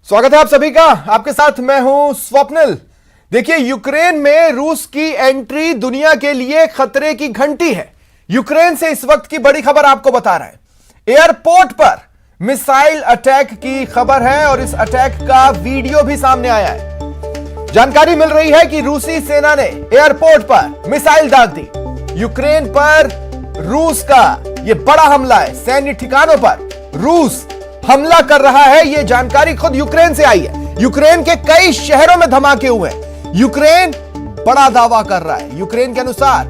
स्वागत है आप सभी का। आपके साथ मैं हूं स्वप्निल। देखिए, यूक्रेन में रूस की एंट्री दुनिया के लिए खतरे की घंटी है। यूक्रेन से इस वक्त की बड़ी खबर आपको बता रहे हैं। एयरपोर्ट पर मिसाइल अटैक की खबर है और इस अटैक का वीडियो भी सामने आया है। जानकारी मिल रही है कि रूसी सेना ने एयरपोर्ट पर मिसाइल दाग दी। यूक्रेन पर रूस का यह बड़ा हमला है। सैन्य ठिकानों पर रूस हमला कर रहा है। यह जानकारी खुद यूक्रेन से आई है। यूक्रेन के कई शहरों में धमाके हुए हैं। यूक्रेन बड़ा दावा कर रहा है। यूक्रेन के अनुसार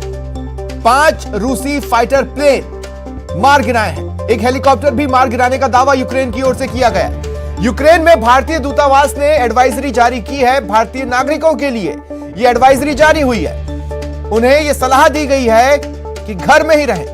5 रूसी फाइटर प्लेन मार गिराए हैं। एक हेलीकॉप्टर भी मार गिराने का दावा यूक्रेन की ओर से किया गया। यूक्रेन में भारतीय दूतावास ने एडवाइजरी जारी की है। भारतीय नागरिकों के लिए यह एडवाइजरी जारी हुई है। उन्हें यह सलाह दी गई है कि घर में ही रहें,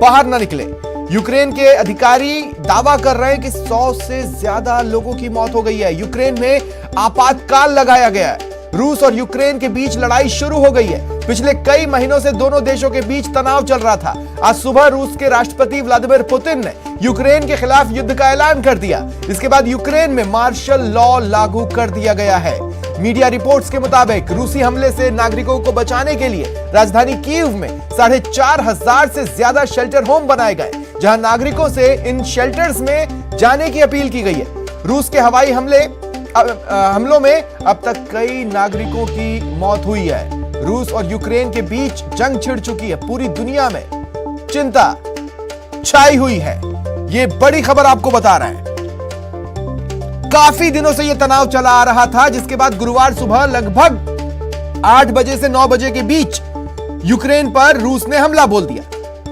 बाहर ना निकलें। यूक्रेन के अधिकारी दावा कर रहे हैं कि 100 से ज्यादा लोगों की मौत हो गई है। यूक्रेन में आपातकाल लगाया गया है। रूस और यूक्रेन के बीच लड़ाई शुरू हो गई है। पिछले कई महीनों से दोनों देशों के बीच तनाव चल रहा था। आज सुबह रूस के राष्ट्रपति व्लादिमीर पुतिन ने यूक्रेन के खिलाफ युद्ध का ऐलान कर दिया। इसके बाद यूक्रेन में मार्शल लॉ लागू कर दिया गया है। मीडिया रिपोर्ट्स के मुताबिक रूसी हमले से नागरिकों को बचाने के लिए राजधानी कीव में 4,500 से ज्यादा शेल्टर होम बनाए गए, जहां नागरिकों से इन शेल्टर्स में जाने की अपील की गई है। रूस के हवाई हमलों में अब तक कई नागरिकों की मौत हुई है। रूस और यूक्रेन के बीच जंग छिड़ चुकी है। पूरी दुनिया में चिंता छाई हुई है। ये बड़ी खबर आपको बता रहा है। काफी दिनों से यह तनाव चला आ रहा था, जिसके बाद गुरुवार सुबह लगभग 8 बजे से 9 बजे के बीच यूक्रेन पर रूस ने हमला बोल दिया,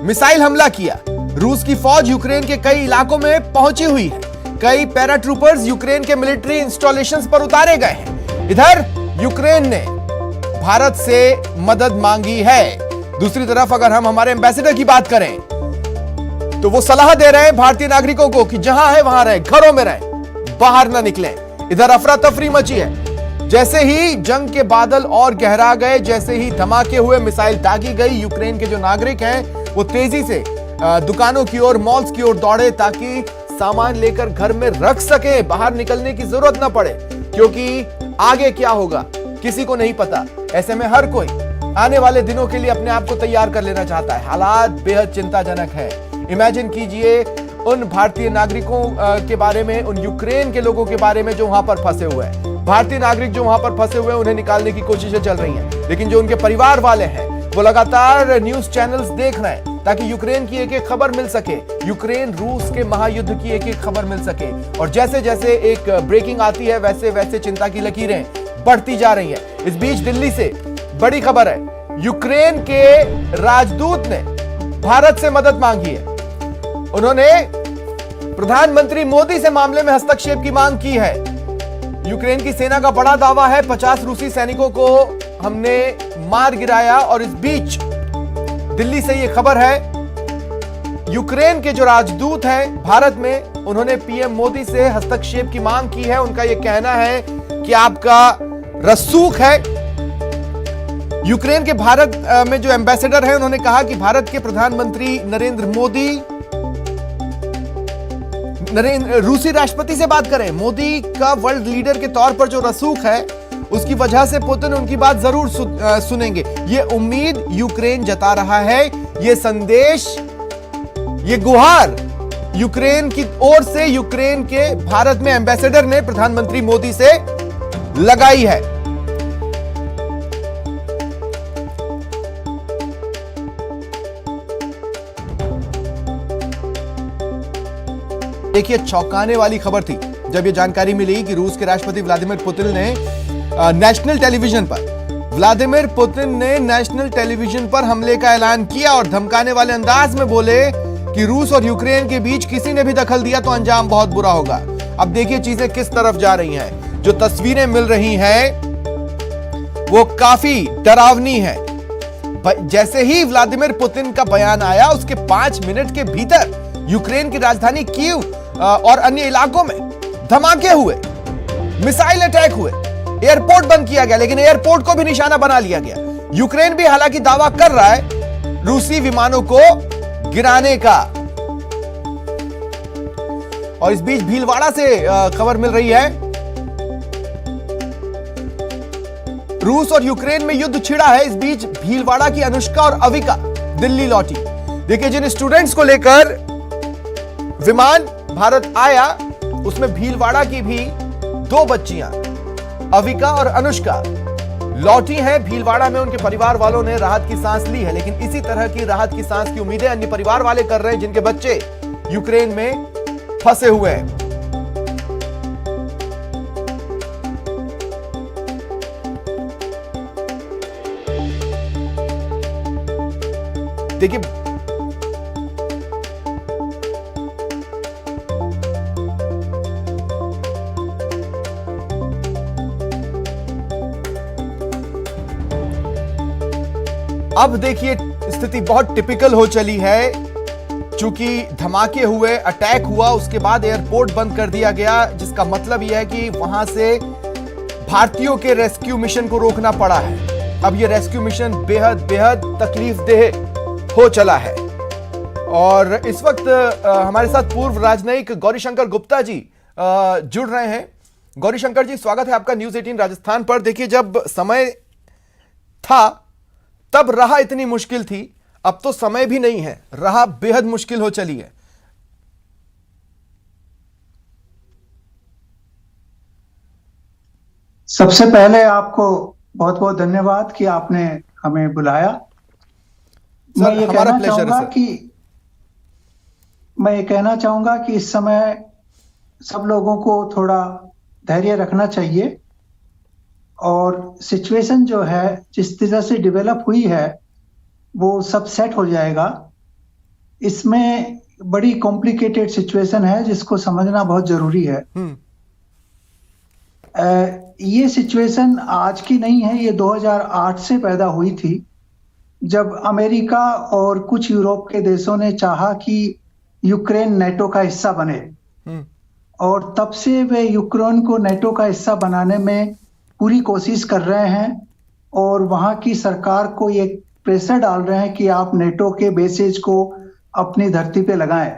मिसाइल हमला किया। रूस की फौज यूक्रेन के कई इलाकों में पहुंची हुई है। कई पैराट्रूपर्स यूक्रेन के मिलिट्री इंस्टॉलेशंस पर उतारे गए हैं। इधर यूक्रेन ने भारत से मदद मांगी है। दूसरी तरफ अगर हम हमारे एम्बेसडर की बात करें तो वो सलाह दे रहे हैं भारतीय नागरिकों को कि जहां है वहां रहें, घरों में रहें, बाहर ना निकलें। इधर अफरा तफरी मची है। जैसे ही जंग के बादल और गहरा गए, जैसे ही धमाके हुए, मिसाइल दागी गई, यूक्रेन के जो नागरिक हैं वो तेजी से दुकानों की ओर, मॉल्स की ओर दौड़े ताकि सामान लेकर घर में रख सके, बाहर निकलने की जरूरत ना पड़े, क्योंकि आगे क्या होगा किसी को नहीं पता। ऐसे में हर कोई आने वाले दिनों के लिए अपने आप को तैयार कर लेना चाहता है। हालात बेहद चिंताजनक है। इमेजिन कीजिए उन भारतीय नागरिकों के बारे में, उन यूक्रेन के लोगों के बारे में जो वहां पर फंसे हुए हैं। भारतीय नागरिक जो वहां पर फंसे हुए हैं, उन्हें निकालने की कोशिशें चल रही हैं, लेकिन जो उनके परिवार वाले हैं वो लगातार न्यूज चैनल्स देख रहे हैं ताकि यूक्रेन की एक एक खबर मिल सके, यूक्रेन रूस के महायुद्ध की एक एक खबर मिल सके। और जैसे जैसे एक ब्रेकिंग आती है, वैसे वैसे चिंता की लकीरें बढ़ती जा रही हैं। इस बीच दिल्ली से बड़ी खबर है। यूक्रेन के राजदूत ने भारत से मदद मांगी है। उन्होंने प्रधानमंत्री मोदी से मामले में हस्तक्षेप की मांग की है। यूक्रेन की सेना का बड़ा दावा है, 50 रूसी सैनिकों को हमने मार गिराया। और इस बीच दिल्ली से यह खबर है, यूक्रेन के जो राजदूत हैं भारत में, उन्होंने पीएम मोदी से हस्तक्षेप की मांग की है। उनका यह कहना है कि आपका रसूख है। यूक्रेन के भारत में जो एम्बेसडर है, उन्होंने कहा कि भारत के प्रधानमंत्री नरेंद्र मोदी रूसी राष्ट्रपति से बात करें। मोदी का वर्ल्ड लीडर के तौर पर जो रसूख है, उसकी वजह से पुतिन उनकी बात जरूर सुनेंगे। ये उम्मीद यूक्रेन जता रहा है। ये संदेश, ये गुहार यूक्रेन की ओर से यूक्रेन के भारत में एम्बेसडर ने प्रधानमंत्री मोदी से लगाई है। देखिए, चौंकाने वाली खबर थी जब यह जानकारी मिली कि रूस के राष्ट्रपति व्लादिमीर पुतिन ने नेशनल टेलीविजन पर हमले का ऐलान किया और धमकाने वाले अंदाज में बोले कि रूस और यूक्रेन के बीच किसी ने भी दखल दिया तो अंजाम बहुत बुरा होगा। अब देखिए चीजें किस तरफ जा रही हैं। जो तस्वीरें मिल रही हैं वो काफी डरावनी है। जैसे ही व्लादिमीर पुतिन का बयान आया, उसके 5 मिनट के भीतर यूक्रेन की राजधानी कीव और अन्य इलाकों में धमाके हुए, मिसाइल अटैक हुए, एयरपोर्ट बंद किया गया, लेकिन एयरपोर्ट को भी निशाना बना लिया गया। यूक्रेन भी हालांकि दावा कर रहा है रूसी विमानों को गिराने का। और इस बीच भीलवाड़ा से खबर मिल रही है रूस और यूक्रेन में युद्ध छिड़ा है। इस बीच भीलवाड़ा की अनुष्का और अविका दिल्ली लौटी। देखिए, जिन स्टूडेंट्स को लेकर विमान भारत आया उसमें भीलवाड़ा की भी 2 बच्चियां अविका और अनुष्का लौटी हैं। भीलवाड़ा में उनके परिवार वालों ने राहत की सांस ली है, लेकिन इसी तरह की राहत की सांस की उम्मीदें अन्य परिवार वाले कर रहे हैं जिनके बच्चे यूक्रेन में फंसे हुए हैं। देखिए, अब देखिए स्थिति बहुत टिपिकल हो चली है। चूंकि धमाके हुए, अटैक हुआ, उसके बाद एयरपोर्ट बंद कर दिया गया, जिसका मतलब यह है कि वहां से भारतीयों के रेस्क्यू मिशन को रोकना पड़ा है। अब यह रेस्क्यू मिशन बेहद बेहद तकलीफदेह हो चला है। और इस वक्त हमारे साथ पूर्व राजनयिक गौरीशंकर गुप्ता जी जुड़ रहे हैं। गौरीशंकर जी, स्वागत है आपका न्यूज 18 राजस्थान पर। देखिए, जब समय था तब राह इतनी मुश्किल थी, अब तो समय भी नहीं है, राह बेहद मुश्किल हो चली है। सबसे पहले आपको बहुत बहुत धन्यवाद कि आपने हमें बुलाया। मैं ये कहना चाहूंगा कि इस समय सब लोगों को थोड़ा धैर्य रखना चाहिए और सिचुएशन जो है जिस तरह से डेवलप हुई है वो सब सेट हो जाएगा। इसमें बड़ी कॉम्प्लिकेटेड सिचुएशन है जिसको समझना बहुत जरूरी है। ये सिचुएशन आज की नहीं है, ये 2008 से पैदा हुई थी, जब अमेरिका और कुछ यूरोप के देशों ने चाहा कि यूक्रेन नेटो का हिस्सा बने, और तब से वे यूक्रेन को नेटो का हिस्सा बनाने में पूरी कोशिश कर रहे हैं और वहां की सरकार को ये प्रेशर डाल रहे हैं कि आप नेटो के बेसेज को अपनी धरती पे लगाएं।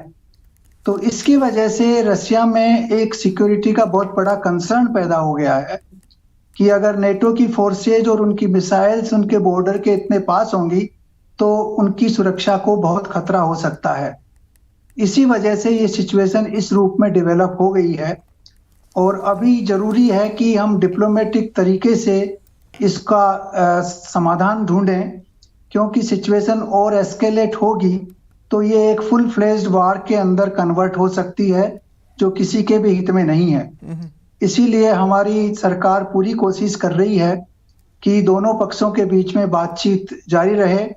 तो इसकी वजह से रशिया में एक सिक्योरिटी का बहुत बड़ा कंसर्न पैदा हो गया है कि अगर नेटो की फोर्सेज और उनकी मिसाइल्स उनके बॉर्डर के इतने पास होंगी तो उनकी सुरक्षा को बहुत खतरा हो सकता है। इसी वजह से ये सिचुएशन इस रूप में डेवलप हो गई है और अभी जरूरी है कि हम डिप्लोमेटिक तरीके से इसका समाधान ढूंढें, क्योंकि सिचुएशन और एस्केलेट होगी तो ये एक फुल फ्लेज्ड वार के अंदर कन्वर्ट हो सकती है, जो किसी के भी हित में नहीं है। इसीलिए हमारी सरकार पूरी कोशिश कर रही है कि दोनों पक्षों के बीच में बातचीत जारी रहे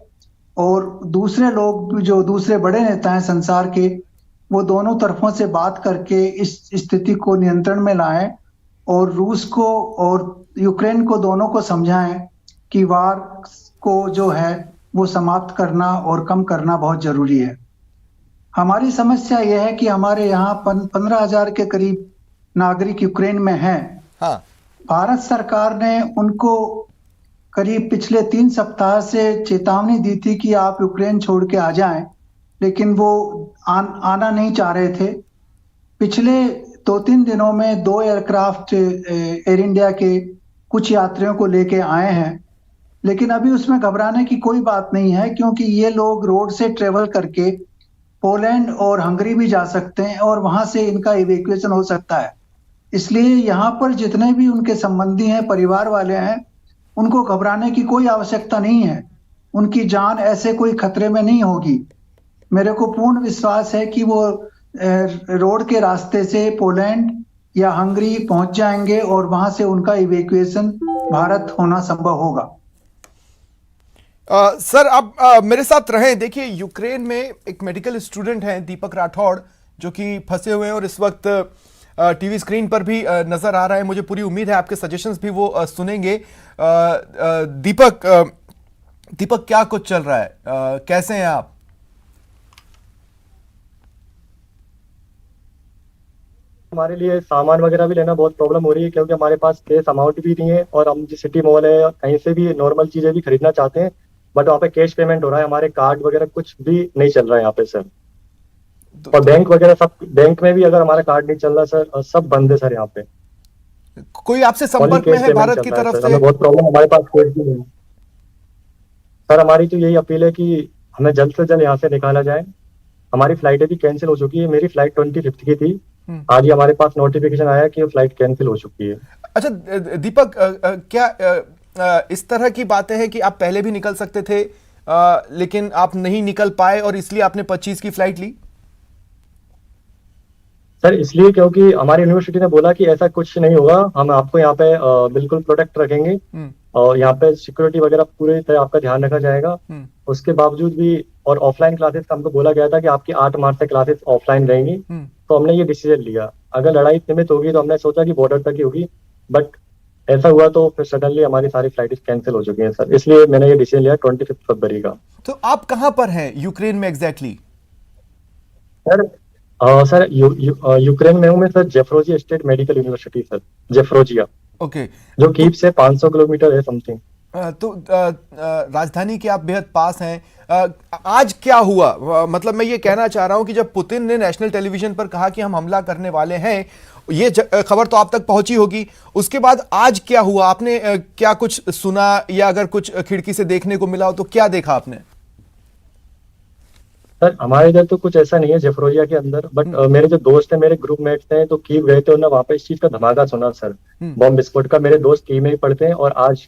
और दूसरे लोग जो दूसरे बड़े नेता हैं संसार के, वो दोनों तरफों से बात करके इस स्थिति को नियंत्रण में लाएं और रूस को और यूक्रेन को दोनों को समझाएं कि वार को जो है वो समाप्त करना और कम करना बहुत जरूरी है। हमारी समस्या यह है कि हमारे यहाँ 15,000 के करीब नागरिक यूक्रेन में हैं। हाँ। भारत सरकार ने उनको करीब पिछले 3 सप्ताह से चेतावनी दी थी कि आप यूक्रेन छोड़ के आ जाएं, लेकिन वो आना नहीं चाह रहे थे। पिछले 2-3 दिनों में 2 एयरक्राफ्ट एयर इंडिया के कुछ यात्रियों को लेके आए हैं, लेकिन अभी उसमें घबराने की कोई बात नहीं है, क्योंकि ये लोग रोड से ट्रेवल करके पोलैंड और हंगरी भी जा सकते हैं और वहां से इनका इवैक्यूएशन हो सकता है। इसलिए यहाँ पर जितने भी उनके संबंधी हैं, परिवार वाले हैं, उनको घबराने की कोई आवश्यकता नहीं है। उनकी जान ऐसे कोई खतरे में नहीं होगी। मेरे को पूर्ण विश्वास है कि वो रोड के रास्ते से पोलैंड या हंगरी पहुंच जाएंगे और वहां से उनका इवैक्यूएशन भारत होना संभव होगा। सर, आप मेरे साथ रहें। देखिए, यूक्रेन में एक मेडिकल स्टूडेंट हैं दीपक राठौड़, जो कि फंसे हुए हैं और इस वक्त टीवी स्क्रीन पर भी नजर आ रहा है। मुझे पूरी उम्मीद है आपके सजेशंस भी वो सुनेंगे। दीपक, क्या कुछ चल रहा है, कैसे हैं आप? हमारे लिए सामान वगैरह भी लेना बहुत प्रॉब्लम हो रही है, क्योंकि हमारे पास कैश अमाउंट भी नहीं है और हम जिस सिटी मॉल है कहीं से भी नॉर्मल चीजें भी खरीदना चाहते हैं, बट वहाँ पे कैश पेमेंट हो रहा है, हमारे कार्ड वगैरह कुछ भी नहीं चल रहा है यहाँ पे सर। और बैंक वगैरह सब, बैंक में भी अगर हमारा कार्ड नहीं चल रहा सर, सब बंद है सर यहाँ पे। कोई आपसे ओनली संपर्क में कैश है पेमेंट भारत चल की रहा है तरफ सर, से? हमें बहुत प्रॉब्लम, हमारे पास कैश भी नहीं है सर। हमारी तो यही अपील है कि हमें जल्द से जल्द यहाँ से निकाला जाए। हमारी फ्लाइटें भी कैंसिल हो चुकी है, मेरी फ्लाइट 25 की थी, हम्म। आज ही हमारे पास नोटिफिकेशन आया कि फ्लाइट कैंसिल हो चुकी है। अच्छा दीपक, क्या इस तरह की बातें हैं कि आप पहले भी निकल सकते थे, लेकिन आप नहीं निकल पाए और इसलिए आपने 25 की फ्लाइट ली? सर इसलिए क्योंकि हमारी यूनिवर्सिटी ने बोला कि ऐसा कुछ नहीं होगा, हम आपको यहाँ पे बिल्कुल प्रोटेक्ट रखेंगे हम्म। और यहाँ पे सिक्योरिटी वगैरह पूरी तरह आपका ध्यान रखा जाएगा। हम्म। उसके बावजूद भी और ऑफलाइन क्लासेस का हमको बोला गया था कि आपकी 8 मार्च से क्लासेस ऑफलाइन रहेंगी। हम्म। तो हमने ये डिसीजन लिया, अगर लड़ाई सीमित होगी तो हमने सोचा कि बॉर्डर तक ही होगी, बट ऐसा हुआ तो फिर सडनली हमारी सारी फ्लाइट कैंसिल हो चुकी हैं सर, इसलिए मैंने ये डिसीजन लिया 25 फरवरी का। तो आप कहां पर हैं यूक्रेन में एग्जैक्टली? सर सर यूक्रेन में हूँ मैं सर, जेफ्रोजिया स्टेट मेडिकल यूनिवर्सिटी सर, जेफ्रोजिया, ओके। जो तो कीव से 500 किलोमीटर है समथिंग। राजधानी के आप बेहद पास हैं। आज क्या हुआ? मतलब मैं ये कहना चाह रहा हूं कि जब पुतिन ने नेशनल टेलीविजन पर कहा कि हम हमला करने वाले हैं, ये खबर तो आप तक पहुंची होगी, उसके बाद आज क्या हुआ? आपने क्या कुछ सुना, या अगर कुछ खिड़की से देखने को मिला हो तो क्या देखा आपने? सर हमारे इधर तो कुछ ऐसा नहीं है जेफ्रोजिया के अंदर, बट मेरे जो दोस्त हैं, मेरे ग्रुप मेट्स हैं, तो कीव गए थे, उन्होंने वहां पे इस चीज का धमाका सुना सर, बॉम्ब विस्फोट का। मेरे दोस्त कीव में ही पढ़ते हैं और आज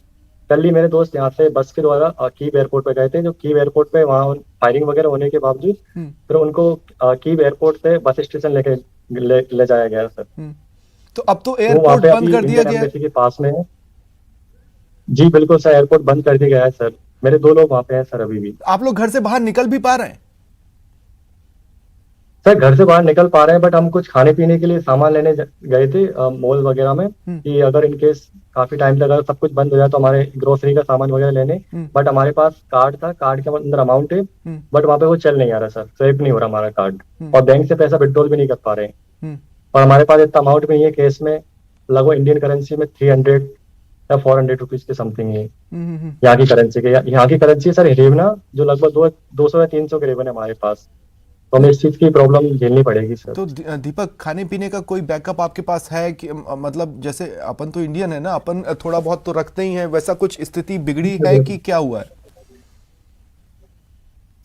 कल ही मेरे दोस्त यहाँ से बस के द्वारा कीव एयरपोर्ट पे गए थे, जो कीव एयरपोर्ट पे वहाँ फायरिंग वगैरह होने के बावजूद फिर उनको कीव एयरपोर्ट से बस स्टेशन लेके ले जाया गया सर। तो अब तो वो वहाँ एयरपोर्ट पे बंद अभी कर दिया इंडियन गया है? एम्बेसी के पास में है। जी बिल्कुल सर, एयरपोर्ट बंद कर दिया गया है सर, मेरे 2 लोग वहाँ पे हैं सर अभी भी। आप लोग घर से बाहर निकल भी पा रहे हैं? सर घर से बाहर निकल पा रहे हैं, बट हम कुछ खाने पीने के लिए सामान लेने गए थे मॉल वगैरह में, कि अगर इन केस काफी टाइम तक अगर सब कुछ बंद हो जाए तो हमारे ग्रोसरी का सामान वगैरह लेने। बट हमारे पास कार्ड था, कार्ड के अंदर अमाउंट है, बट वहाँ पे वो चल नहीं आ रहा सर, स्वेप नहीं हो रहा हमारा कार्ड, और बैंक से पैसा विड्रॉल भी नहीं कर पा रहे हैं। और हमारे पास इतना अमाउंट भी नहीं है, केस में लगभग इंडियन करेंसी में 300 या 400 रुपीज के समथिंग है यहाँ की करेंसी के। यहाँ की करेंसी है सर हिरेवना, जो लगभग 200 या 300 के रेवन है हमारे पास, तो हमें इस चीज की प्रॉब्लम झेलनी पड़ेगी सर। तो दीपक, खाने पीने का कोई बैकअप आपके पास है कि मतलब जैसे अपन तो इंडियन है ना, अपन थोड़ा बहुत तो रखते ही हैं, वैसा कुछ स्थिति बिगड़ी है कि क्या हुआ है?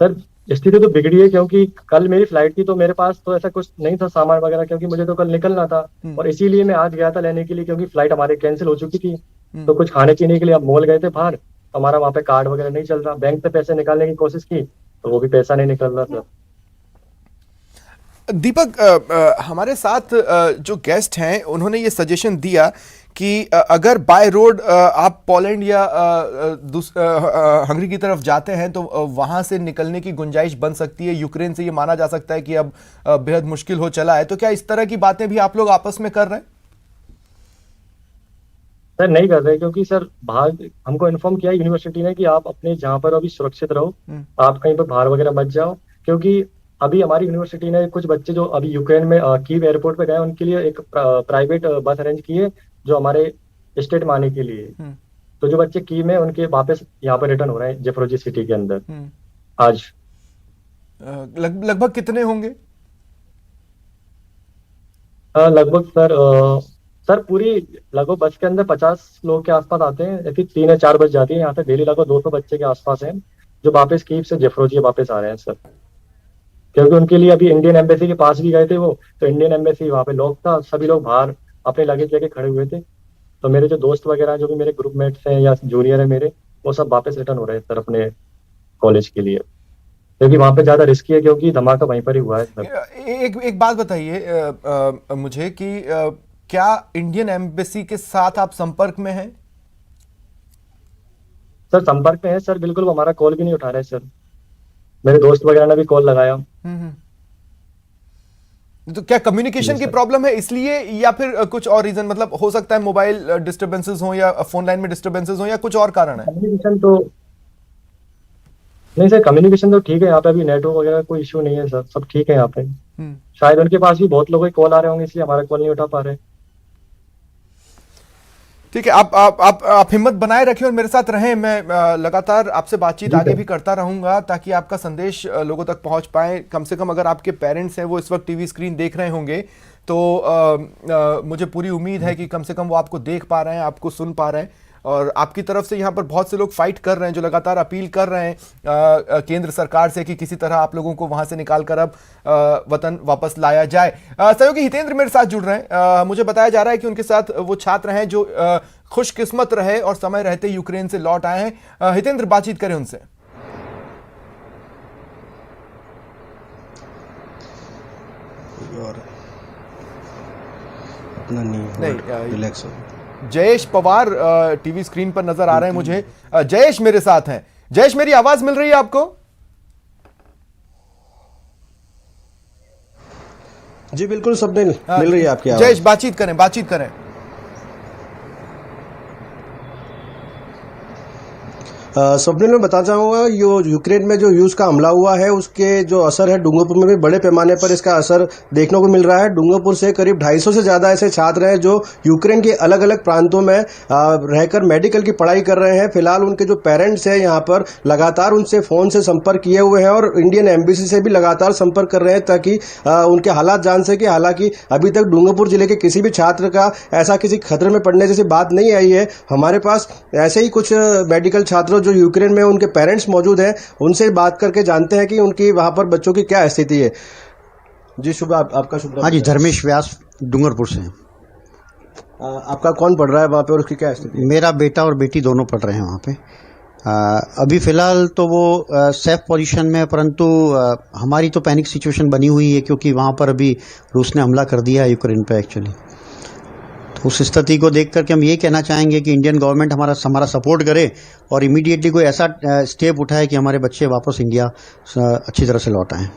सर स्थिति तो बिगड़ी है, क्योंकि कल मेरी फ्लाइट थी तो मेरे पास तो ऐसा कुछ नहीं था सामान वगैरह, क्योंकि मुझे तो कल निकलना था, और इसीलिए मैं आज गया था लेने के लिए, क्योंकि फ्लाइट हमारी कैंसिल हो चुकी थी। तो कुछ खाने पीने के लिए हम मॉल गए थे बाहर, तो हमारा वहाँ पे कार्ड वगैरह नहीं चल रहा, बैंक से पैसे निकालने की कोशिश की तो वो भी पैसा नहीं निकल रहा सर। दीपक, हमारे साथ जो गेस्ट हैं उन्होंने ये सजेशन दिया कि अगर बाय रोड आप पोलैंड या हंगरी की तरफ जाते हैं तो वहां से निकलने की गुंजाइश बन सकती है। यूक्रेन से ये माना जा सकता है कि अब बेहद मुश्किल हो चला है। तो क्या इस तरह की बातें भी आप लोग आपस में कर रहे हैं? सर नहीं कर रहे, क्योंकि सर बाहर हमको इन्फॉर्म किया यूनिवर्सिटी ने कि आप अपने जहाँ पर अभी सुरक्षित रहो, आप कहीं पर बाहर वगैरह मत जाओ, क्योंकि अभी हमारी यूनिवर्सिटी ने कुछ बच्चे जो अभी यूक्रेन में कीव एयरपोर्ट पे गए, उनके लिए एक प्राइवेट बस अरेंज की है, जो हमारे स्टेट में आने के लिए। तो जो बच्चे कीव में, उनके वापस यहाँ पर रिटर्न हो रहे हैं जेफ्रोजी सिटी के अंदर आज। लगभग कितने होंगे? लगभग सर सर पूरी लगभग बस के अंदर 50 लोग के आसपास आते हैं, ऐसी 3 या 4 बस जाती है यहाँ से डेली, लगभग 200 बच्चे के आसपास हैं जो वापस कीव से जेफ्रोजिया वापस आ रहे हैं सर, क्योंकि उनके लिए अभी इंडियन एम्बेसी के पास भी गए थे वो, तो इंडियन एम्बेसी वहाँ पे लॉक था, सभी लोग बाहर अपने लगेज लेके खड़े हुए थे। तो मेरे जो दोस्त वगैरह जो भी मेरे ग्रुप मेट्स हैं या जूनियर है मेरे, वो सब वापस रिटर्न हो रहे हैं सर अपने कॉलेज के लिए, क्योंकि वहाँ पे ज्यादा रिस्की है, क्योंकि धमाका वहीं पर ही हुआ है सर। एक बात बताइए मुझे कि क्या इंडियन एम्बेसी के साथ आप संपर्क में हैं? सर संपर्क में है सर, बिल्कुल, वो हमारा कॉल भी नहीं उठा रहे सर, मेरे दोस्त वगैरह ने भी कॉल लगाया। तो क्या कम्युनिकेशन की प्रॉब्लम है इसलिए, या फिर कुछ और रीजन? मतलब हो सकता है मोबाइल डिस्टरबेंसेस हो या फोन लाइन में डिस्टरबेंसेस हो, या कुछ और कारण है? कम्युनिकेशन तो नहीं सर, कम्युनिकेशन तो ठीक है यहाँ पे, अभी नेटवर्क वगैरह कोई इशू नहीं है सर, सब ठीक है यहाँ पे। शायद उनके पास भी बहुत लोगों के कॉल आ रहे होंगे, इसलिए हमारा कॉल नहीं उठा पा रहे। ठीक है, आप हिम्मत बनाए रखें और मेरे साथ रहें। मैं लगातार आपसे बातचीत आगे भी करता रहूंगा ताकि आपका संदेश लोगों तक पहुंच पाए। कम से कम अगर आपके पेरेंट्स हैं वो इस वक्त टीवी स्क्रीन देख रहे होंगे तो मुझे पूरी उम्मीद है कि कम से कम वो आपको देख पा रहे हैं, आपको सुन पा रहे हैं। और आपकी तरफ से यहाँ पर बहुत से लोग फाइट कर रहे हैं, जो लगातार अपील कर रहे हैं केंद्र सरकार से कि किसी तरह आप लोगों को वहां से निकाल कर अब वतन वापस लाया जाए। सहयोगी हितेंद्र मेरे साथ जुड़ रहे हैं। मुझे बताया जा रहा है कि उनके साथ वो छात्र हैं जो खुशकिस्मत रहे और समय रहते यूक्रेन से लौट आए हैं। हितेंद्र, बातचीत करें उनसे। नहीं, रिलैक्स हो। जयेश पवार टीवी स्क्रीन पर नजर आ रहे हैं मुझे। जयेश मेरे साथ हैं। जयेश, मेरी आवाज मिल रही है आपको? जी बिल्कुल, सब मिल रही है आपकी आवाज। जयेश, बातचीत करें। स्वप्निल, मैं बताना चाहूंगा यूक्रेन में जो रूस का हमला हुआ है उसके जो असर है डूंगरपुर में भी बड़े पैमाने पर इसका असर देखने को मिल रहा है। डूंगरपुर से करीब 250 से ज्यादा ऐसे छात्र हैं जो यूक्रेन के अलग अलग प्रांतों में रहकर मेडिकल की पढ़ाई कर रहे हैं। फिलहाल उनके जो पेरेंट्स हैं यहाँ पर लगातार उनसे फोन से संपर्क किए हुए हैं और इंडियन एम्बेसी से भी लगातार संपर्क कर रहे हैं ताकि उनके हालात जान सके। हालांकि अभी तक डूंगरपुर जिले के किसी भी छात्र का ऐसा किसी खतरे में पड़ने जैसी बात नहीं आई है। हमारे पास ऐसे ही कुछ मेडिकल छात्र जो यूक्रेन में उनके पेरेंट्स मौजूद हैं, उनसे बात करके जानते हैं कि उनकी वहां पर बच्चों की क्या स्थिति है। जी शुभ, आपका शुभ। हाँ जी, धर्मेश व्यास डूंगरपुर से। आपका कौन पढ़ रहा है वहाँ पे और उसकी क्या स्थिति है? मेरा बेटा और बेटी दोनों पढ़ रहे हैं वहाँ पे। अभी फिलहाल तो वो सेफ पोजीशन में है, परंतु हमारी तो पैनिक सिचुएशन बनी हुई है क्योंकि वहाँ पर अभी रूस ने हमला कर दिया है यूक्रेन पे एक्चुअली। तो उस स्थिति को देख करके हम ये कहना चाहेंगे कि इंडियन गवर्नमेंट हमारा सपोर्ट करे और इमीडिएटली कोई ऐसा स्टेप उठाए कि हमारे बच्चे वापस इंडिया अच्छी तरह से लौट आएँ।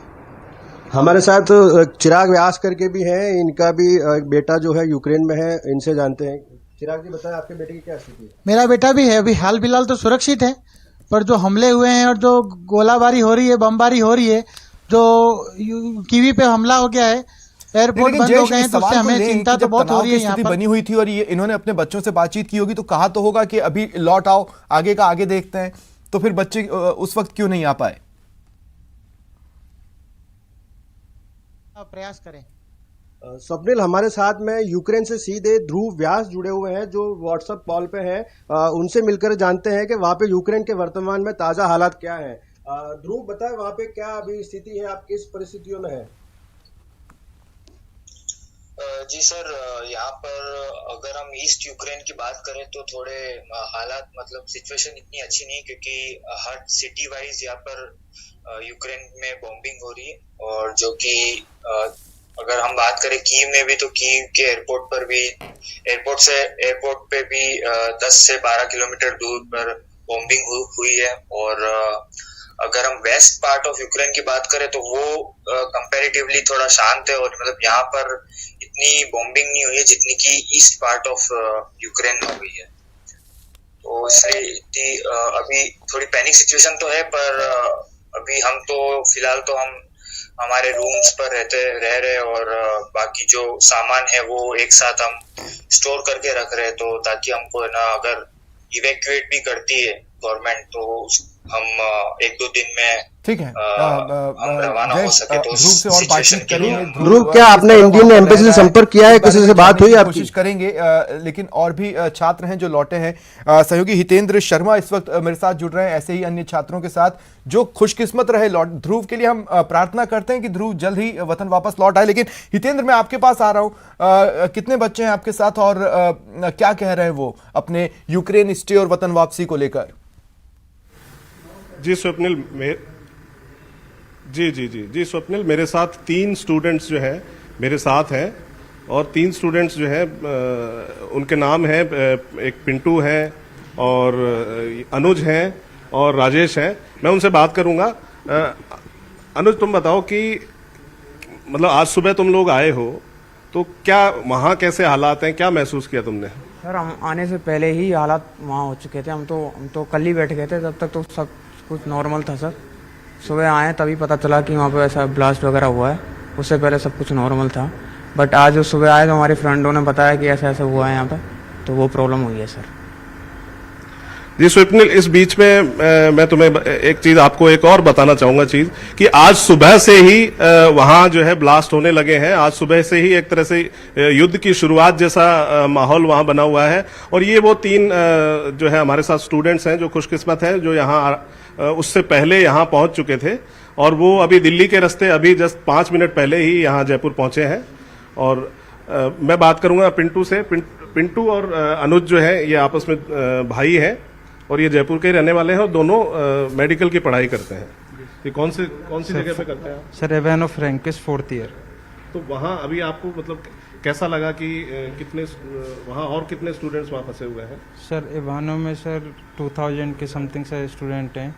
हमारे साथ चिराग व्यास करके भी हैं, इनका भी बेटा जो है यूक्रेन में है, इनसे जानते हैं। चिराग जी, बताएं आपके बेटे की क्या स्थिति है? मेरा बेटा भी है, अभी हाल फिलहाल तो सुरक्षित है, पर जो हमले हुए हैं और जो गोलाबारी हो रही है, बमबारी हो रही है, जो कीवी पे हमला हो गया है, एयरपोर्ट बंद हो गए हैं, तो उससे हमें चिंता तो बहुत हो रही है। यहाँ पर बनी हुई थी और ये इन्होंने अपने बच्चों से बातचीत की होगी तो कहा तो होगा कि अभी लौट आओ, आगे का आगे देखते हैं, तो फिर बच्चे उस वक्त क्यों नहीं आ पाए? प्रयास करें। स्वप्निल, हमारे साथ में यूक्रेन से सीधे ध्रुव व्यास जुड़े हुए हैं जो व्हाट्सएप कॉल पे हैं। उनसे मिलकर जानते हैं कि वहाँ पे यूक्रेन के वर्तमान में ताजा हालात क्या है। ध्रुव, बताएं वहाँ पे क्या अभी स्थिति है, आप किस परिस्थितियों में है? जी सर, यहाँ पर अगर हम ईस्ट यूक्रेन की बात करें तो थोड़े हालात मतलब सिचुएशन इतनी अच्छी नहीं, क्योंकि हर सिटी वाइज यहाँ पर यूक्रेन में बॉम्बिंग हो रही है। और जो कि अगर हम बात करें कीव में भी, तो कीव के एयरपोर्ट पर भी, एयरपोर्ट पे भी 10 से 12 किलोमीटर दूर पर बॉम्बिंग हुई है। और अगर हम वेस्ट पार्ट ऑफ यूक्रेन की बात करें तो वो कंपैरेटिवली थोड़ा शांत है और मतलब यहाँ पर इतनी बॉम्बिंग नहीं हुई है जितनी कि ईस्ट पार्ट ऑफ यूक्रेन में हुई है। तो इसलिए अभी थोड़ी पैनिक सिचुएशन तो है, पर अभी हम तो फिलहाल तो हम हमारे रूम्स पर रह रहे और बाकी जो सामान है वो एक साथ हम स्टोर करके रख रहे हैं, तो ताकि हमको ना अगर इवैक्यूएट भी करती है गवर्नमेंट तो हम 1-2 दिन में ठीक है हम रवाना हो सके। तो ध्रुव से और बातचीत करेंगे। ध्रुव, क्या आपने इंडियन एम्बेसी से संपर्क किया है, किसी से बात हुई आपकी? कोशिश करेंगे, लेकिन और भी छात्र हैं जो लौटे हैं। सहयोगी हितेंद्र शर्मा इस वक्त मेरे साथ जुड़ रहे हैं, ऐसे ही अन्य छात्रों के साथ जो खुशकिस्मत रहे लौट। ध्रुव के लिए हम प्रार्थना करते हैं कि ध्रुव जल्द ही वतन वापस लौट आए। लेकिन हितेंद्र, मैं आपके पास आ रहा हूं, कितने बच्चे हैं आपके साथ और क्या कह रहे हैं वो अपने यूक्रेन स्टे और वतन वापसी को लेकर? जी स्वप्निल, जी स्वप्निल, मेरे साथ 3 स्टूडेंट्स जो है मेरे साथ हैं और 3 स्टूडेंट्स जो है उनके नाम है, एक पिंटू है और अनुज हैं और राजेश हैं। मैं उनसे बात करूंगा। अनुज, तुम बताओ कि मतलब आज सुबह तुम लोग आए हो तो क्या वहाँ कैसे हालात हैं, क्या महसूस किया तुमने? सर, हम आने से पहले ही हालात वहाँ हो चुके थे। हम तो कल ही बैठ गए थे, तब तक तो सब कुछ नॉर्मल था सर। सुबह आए तभी पता चला कि वहाँ पे ऐसा ब्लास्ट वगैरह हुआ है, उससे पहले सब कुछ नॉर्मल था। बट आज जो सुबह आए तो हमारे फ्रेंडों ने बताया कि ऐसा ऐसा हुआ है यहाँ पे, तो वो प्रॉब्लम हुई है सर। जी स्वप्निल, इस बीच में मैं तुम्हें एक चीज आपको एक और बताना चाहूंगा चीज कि आज सुबह से ही वहां जो है ब्लास्ट होने लगे हैं। आज सुबह से ही एक तरह से युद्ध की शुरुआत जैसा माहौल वहां बना हुआ है। और ये वो 3 जो है हमारे साथ स्टूडेंट्स हैं जो खुशकिस्मत हैं, जो यहाँ उससे पहले यहाँ पहुंच चुके थे और वो अभी दिल्ली के रास्ते अभी जस्ट 5 मिनट पहले ही यहाँ जयपुर पहुंचे हैं। और मैं बात करूंगा पिंटू से। पिंटू और अनुज जो है ये आपस में भाई हैं और ये जयपुर के रहने वाले हैं और दोनों मेडिकल की पढ़ाई करते हैं। ये कौन सी जगह पे करते हैं आप? Sir Ivano Frankivsk 4th year. तो वहाँ अभी आपको मतलब कैसा लगा कि कितने वहाँ और कितने स्टूडेंट्स वहाँ फंसे हुए हैं? सर एवानो में सर 2000 के समथिंग से स्टूडेंट हैं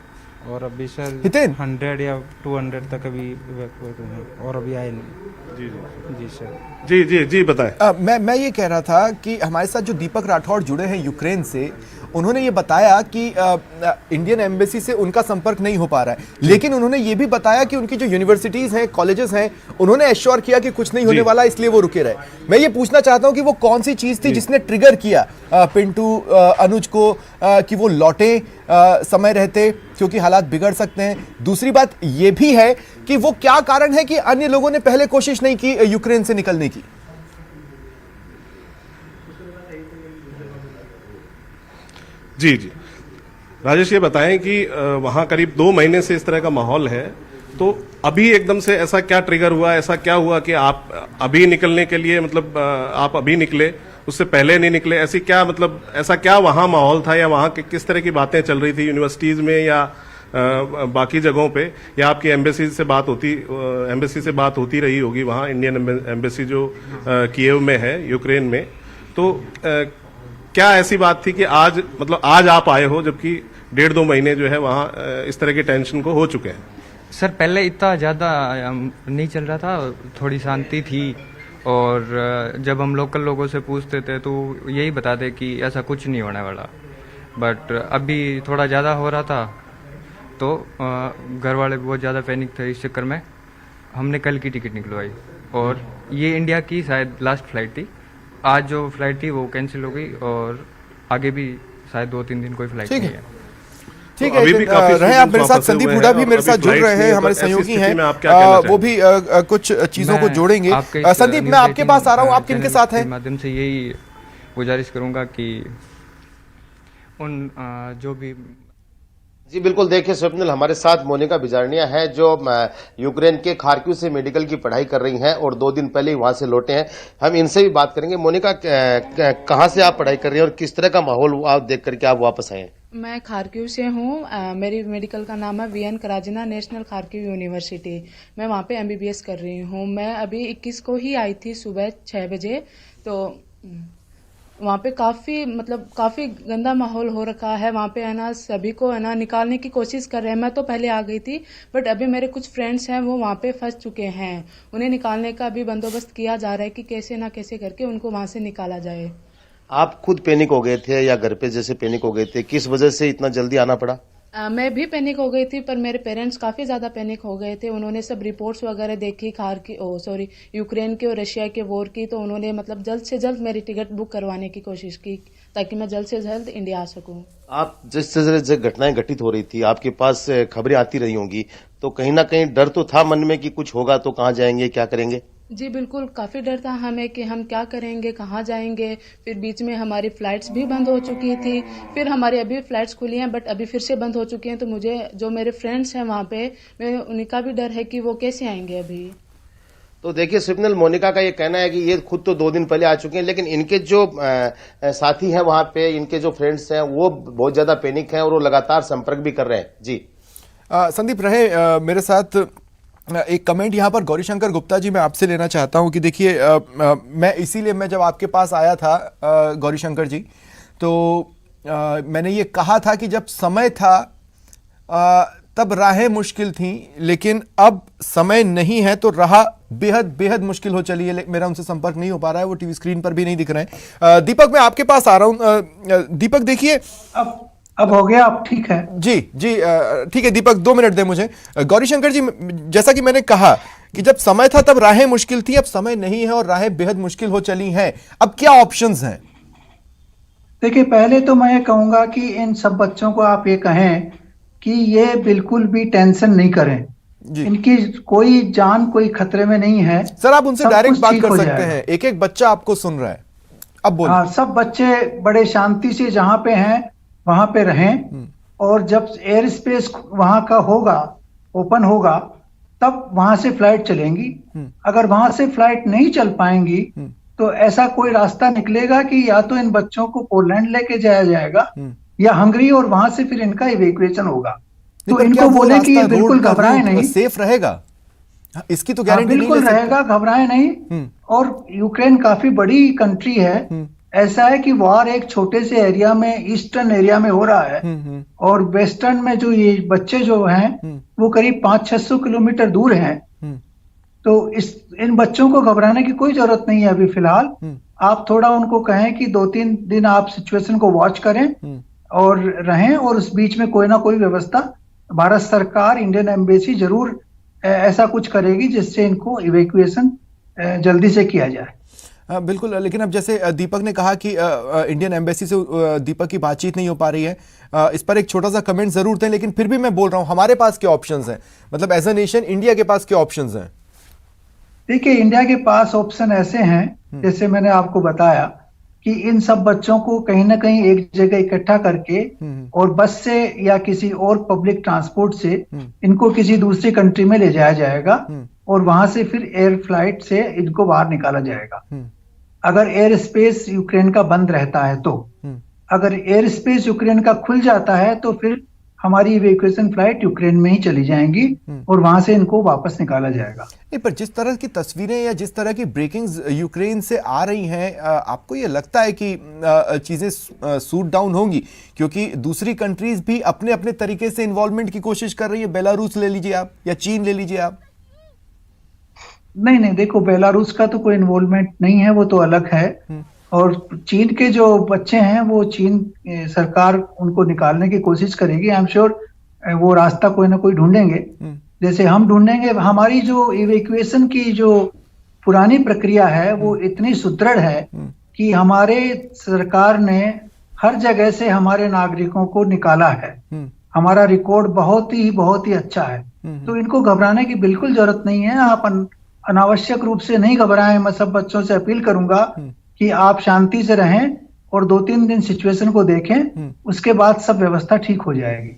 और अभी सर 100 या 200 तक अभी इवैक्यूएट हुए हैं और अभी आए नहीं। जी जी जी सर। जी जी जी बताएं। मैं ये कह रहा था कि हमारे साथ जो दीपक राठौड़ जुड़े हैं यूक्रेन से, उन्होंने ये बताया कि इंडियन एम्बेसी से उनका संपर्क नहीं हो पा रहा है, लेकिन उन्होंने ये भी बताया कि उनकी जो यूनिवर्सिटीज हैं, कॉलेजेस हैं, उन्होंने एश्योर किया कि कुछ नहीं होने वाला, इसलिए वो रुके रहे। मैं ये पूछना चाहता हूं कि वो कौन सी चीज थी जिसने ट्रिगर किया पिंटू अनुज को कि वो लौटे समय रहते, क्योंकि हालात बिगड़ सकते हैं। दूसरी बात ये भी है कि वो क्या कारण है कि अन्य लोगों ने पहले कोशिश नहीं की यूक्रेन से निकलने की। जी जी राजेश, ये बताएं कि वहाँ करीब 2 महीने से इस तरह का माहौल है, तो अभी एकदम से ऐसा क्या ट्रिगर हुआ, ऐसा क्या हुआ कि आप अभी निकलने के लिए मतलब आप अभी निकले, उससे पहले नहीं निकले? ऐसी क्या मतलब ऐसा क्या वहाँ माहौल था या वहाँ किस तरह की बातें चल रही थी यूनिवर्सिटीज में या बाकी जगहों पे, या आपकी एम्बेसी से बात होती रही होगी वहाँ, इंडियन एम्बेसी जो कीव में है यूक्रेन में, तो क्या ऐसी बात थी कि आज मतलब आज आप आए हो जबकि 1.5-2 महीने जो है वहाँ इस तरह के टेंशन को हो चुके हैं? सर पहले इतना ज़्यादा नहीं चल रहा था, थोड़ी शांति थी और जब हम लोकल लोगों से पूछते थे तो यही बताते कि ऐसा कुछ नहीं होने वाला, बट अभी थोड़ा ज़्यादा हो रहा था तो घर वाले बहुत ज़्यादा पैनिक थे। इस चक्कर में हमने कल की टिकट निकलवाई और ये इंडिया की शायद लास्ट फ्लाइट थी। आज जो फ्लाइट थी वो कैंसिल हो गई और आगे भी शायद 2-3 दिन कोई फ्लाइट नहीं है। ठीक है, रहे आप मेरे साथ। संदीप हुडा भी मेरे साथ जुड़ रहे हैं, हमारे सहयोगी हैं, वो भी कुछ चीजों को जोड़ेंगे। संदीप, मैं आपके पास आ रहा हूँ, आप किनके साथ हैं? माध्यम से यही गुजारिश करूंगा कि उन जो भी जी बिल्कुल, देखिए स्वप्निल, हमारे साथ मोनिका बिजारनिया है जो यूक्रेन के खार्किव से मेडिकल की पढ़ाई कर रही हैं और 2 दिन पहले ही वहां से लौटे हैं। हम इनसे भी बात करेंगे। मोनिका, कहाँ से आप पढ़ाई कर रही हैं और किस तरह का माहौल आप देख करके आप वापस आए हैं? मैं खार्किव से हूँ। मेरी मेडिकल का नाम है वीएन कराजिना नेशनल खार्किव यूनिवर्सिटी। मैं वहाँ पे एमबीबीएस कर रही हूँ। मैं अभी 21 को ही आई थी सुबह 6 बजे। तो वहाँ पे काफी गंदा माहौल हो रखा है। वहाँ पे है ना, सभी को है ना निकालने की कोशिश कर रहे हैं। मैं तो पहले आ गई थी, बट अभी मेरे कुछ फ्रेंड्स हैं वो वहाँ पे फंस चुके हैं। उन्हें निकालने का अभी बंदोबस्त किया जा रहा है कि कैसे ना कैसे करके उनको वहाँ से निकाला जाए। आप खुद पैनिक हो गए थे या घर पे जैसे पैनिक हो गए थे? किस वजह से इतना जल्दी आना पड़ा? मैं भी पैनिक हो गई थी, पर मेरे पेरेंट्स काफी ज्यादा पैनिक हो गए थे। उन्होंने सब रिपोर्ट्स वगैरह देखी यूक्रेन के और रशिया के वॉर की, तो उन्होंने मतलब जल्द से जल्द मेरी टिकट बुक करवाने की कोशिश की ताकि मैं जल्द से जल्द इंडिया आ सकूं। आप जिस तरह से घटनाएं घटित हो रही थी, आपके पास खबरें आती रही होंगी, तो कहीं ना कहीं डर तो था मन में कि कुछ होगा तो कहाँ जाएंगे, क्या करेंगे? जी बिल्कुल, काफी डर था हमें कि हम क्या करेंगे, कहाँ जाएंगे। फिर बीच में हमारी फ्लाइट्स भी बंद हो चुकी थी, फिर हमारी अभी फ्लाइट्स खुली हैं बट अभी फिर से बंद हो चुकी हैं। तो मुझे जो मेरे फ्रेंड्स हैं वहाँ पे, उनका भी डर है कि वो कैसे आएंगे अभी। तो देखिए स्वप्निल, मोनिका का ये कहना है कि ये खुद तो 2 दिन पहले आ चुके हैं, लेकिन इनके जो साथी हैं वहाँ पे, इनके जो फ्रेंड्स हैं वो बहुत ज्यादा पैनिक हैं और वो लगातार संपर्क भी कर रहे हैं। जी संदीप, रहे मेरे साथ एक कमेंट यहाँ पर गौरीशंकर गुप्ता जी मैं आपसे लेना चाहता हूँ कि देखिए, मैं जब आपके पास आया था गौरीशंकर जी, तो मैंने ये कहा था कि जब समय था तब राहें मुश्किल थी, लेकिन अब समय नहीं है तो राह बेहद बेहद मुश्किल हो चली है। मेरा उनसे संपर्क नहीं हो पा रहा है, वो टीवी स्क्रीन पर भी नहीं दिख रहे हैं। दीपक, मैं आपके पास आ रहा हूँ। दीपक देखिए, अब हो गया, अब ठीक है? जी ठीक है दीपक, 2 मिनट दे मुझे। गौरीशंकर जी, जैसा कि मैंने कहा कि जब समय था तब राहें मुश्किल थी, अब समय नहीं है और राहें बेहद मुश्किल हो चली हैं। अब क्या ऑप्शंस हैं? देखिए, पहले तो मैं ये कहूंगा कि इन सब बच्चों को आप ये कहें कि ये बिल्कुल भी टेंशन नहीं करें। इनकी कोई जान कोई खतरे में नहीं है। सर आप उनसे सब डायरेक्ट कुछ बात ठीक कर हो सकते जाएगा। हैं, एक एक बच्चा आपको सुन रहा है, अब बोलिए। हाँ, सब बच्चे बड़े शांति से जहां पे हैं वहां पे रहें, और जब एयर स्पेस वहां का होगा, ओपन होगा, तब वहां से फ्लाइट चलेंगी। अगर वहां से फ्लाइट नहीं चल पाएंगी तो ऐसा कोई रास्ता निकलेगा कि या तो इन बच्चों को पोलैंड लेके जाया जाएगा या हंगरी, और वहां से फिर इनका इवेक्युएशन होगा। तो इनको बोले कि ये बिल्कुल घबराए नहीं, सेफ रहेगा, इसकी तो हाँ, गारंटी नहीं बिल्कुल ले सकते। रहेगा, घबराए नहीं। और यूक्रेन काफी बड़ी कंट्री है। ऐसा है कि वार एक छोटे से एरिया में, ईस्टर्न एरिया में हो रहा है, और वेस्टर्न में जो ये बच्चे जो हैं वो करीब 500-600 किलोमीटर दूर हैं। तो इन बच्चों को घबराने की कोई जरूरत नहीं है अभी फिलहाल। आप थोड़ा उनको कहें कि 2-3 दिन आप सिचुएशन को वॉच करें और रहें, और उस बीच में कोई ना कोई व्यवस्था भारत सरकार, इंडियन एम्बेसी जरूर ऐसा कुछ करेगी जिससे इनको इवेक्युएशन जल्दी से किया जाए। बिल्कुल, लेकिन अब जैसे दीपक ने कहा कि इंडियन एम्बेसी से दीपक की बातचीत नहीं हो पा रही है, इस पर एक छोटा सा कमेंट जरूर दें, लेकिन फिर भी मैं बोल रहा हूं हमारे पास क्या ऑप्शंस हैं, मतलब एज अ नेशन इंडिया के पास क्या ऑप्शंस हैं? देखिए, इंडिया के पास ऑप्शन ऐसे हैं, जैसे मैंने आपको बताया कि इन सब बच्चों को कहीं ना कहीं एक जगह इकट्ठा करके और बस से या किसी और पब्लिक ट्रांसपोर्ट से इनको किसी दूसरी कंट्री में ले जाया जाएगा, और वहां से फिर एयर फ्लाइट से इनको बाहर निकाला जाएगा। अगर एयर स्पेस यूक्रेन का बंद रहता है तो। अगर एयर स्पेस यूक्रेन का खुल जाता है तो फिर हमारी इवेक्युएशन फ्लाइट यूक्रेन में ही चली जाएंगी और वहां से इनको वापस निकाला जाएगा। नहीं, पर जिस तरह की तस्वीरें या जिस तरह की ब्रेकिंग्स यूक्रेन से आ रही हैं, आपको ये लगता है कि चीजें सूट डाउन होंगी? क्योंकि दूसरी कंट्रीज भी अपने अपने तरीके से इन्वॉल्वमेंट की कोशिश कर रही है। बेलारूस ले लीजिए आप या चीन ले लीजिए आप। नहीं, देखो, बेलारूस का तो कोई इन्वॉल्वमेंट नहीं है, वो तो अलग है। और चीन के जो बच्चे हैं वो चीन सरकार उनको निकालने की कोशिश करेगी। आई एम श्योर वो रास्ता कोई ना कोई ढूंढेंगे, जैसे हम ढूंढेंगे। हमारी जो इवेक्युएशन की जो पुरानी प्रक्रिया है वो इतनी सुदृढ़ है कि हमारे सरकार ने हर जगह से हमारे नागरिकों को निकाला है। हमारा रिकॉर्ड बहुत ही अच्छा है। तो इनको घबराने की बिल्कुल जरूरत नहीं है। आप अनावश्यक रूप से नहीं घबराएं। मैं सब बच्चों से अपील करूंगा कि आप शांति से रहें और 2-3 दिन सिचुएशन को देखें, उसके बाद सब व्यवस्था ठीक हो जाएगी।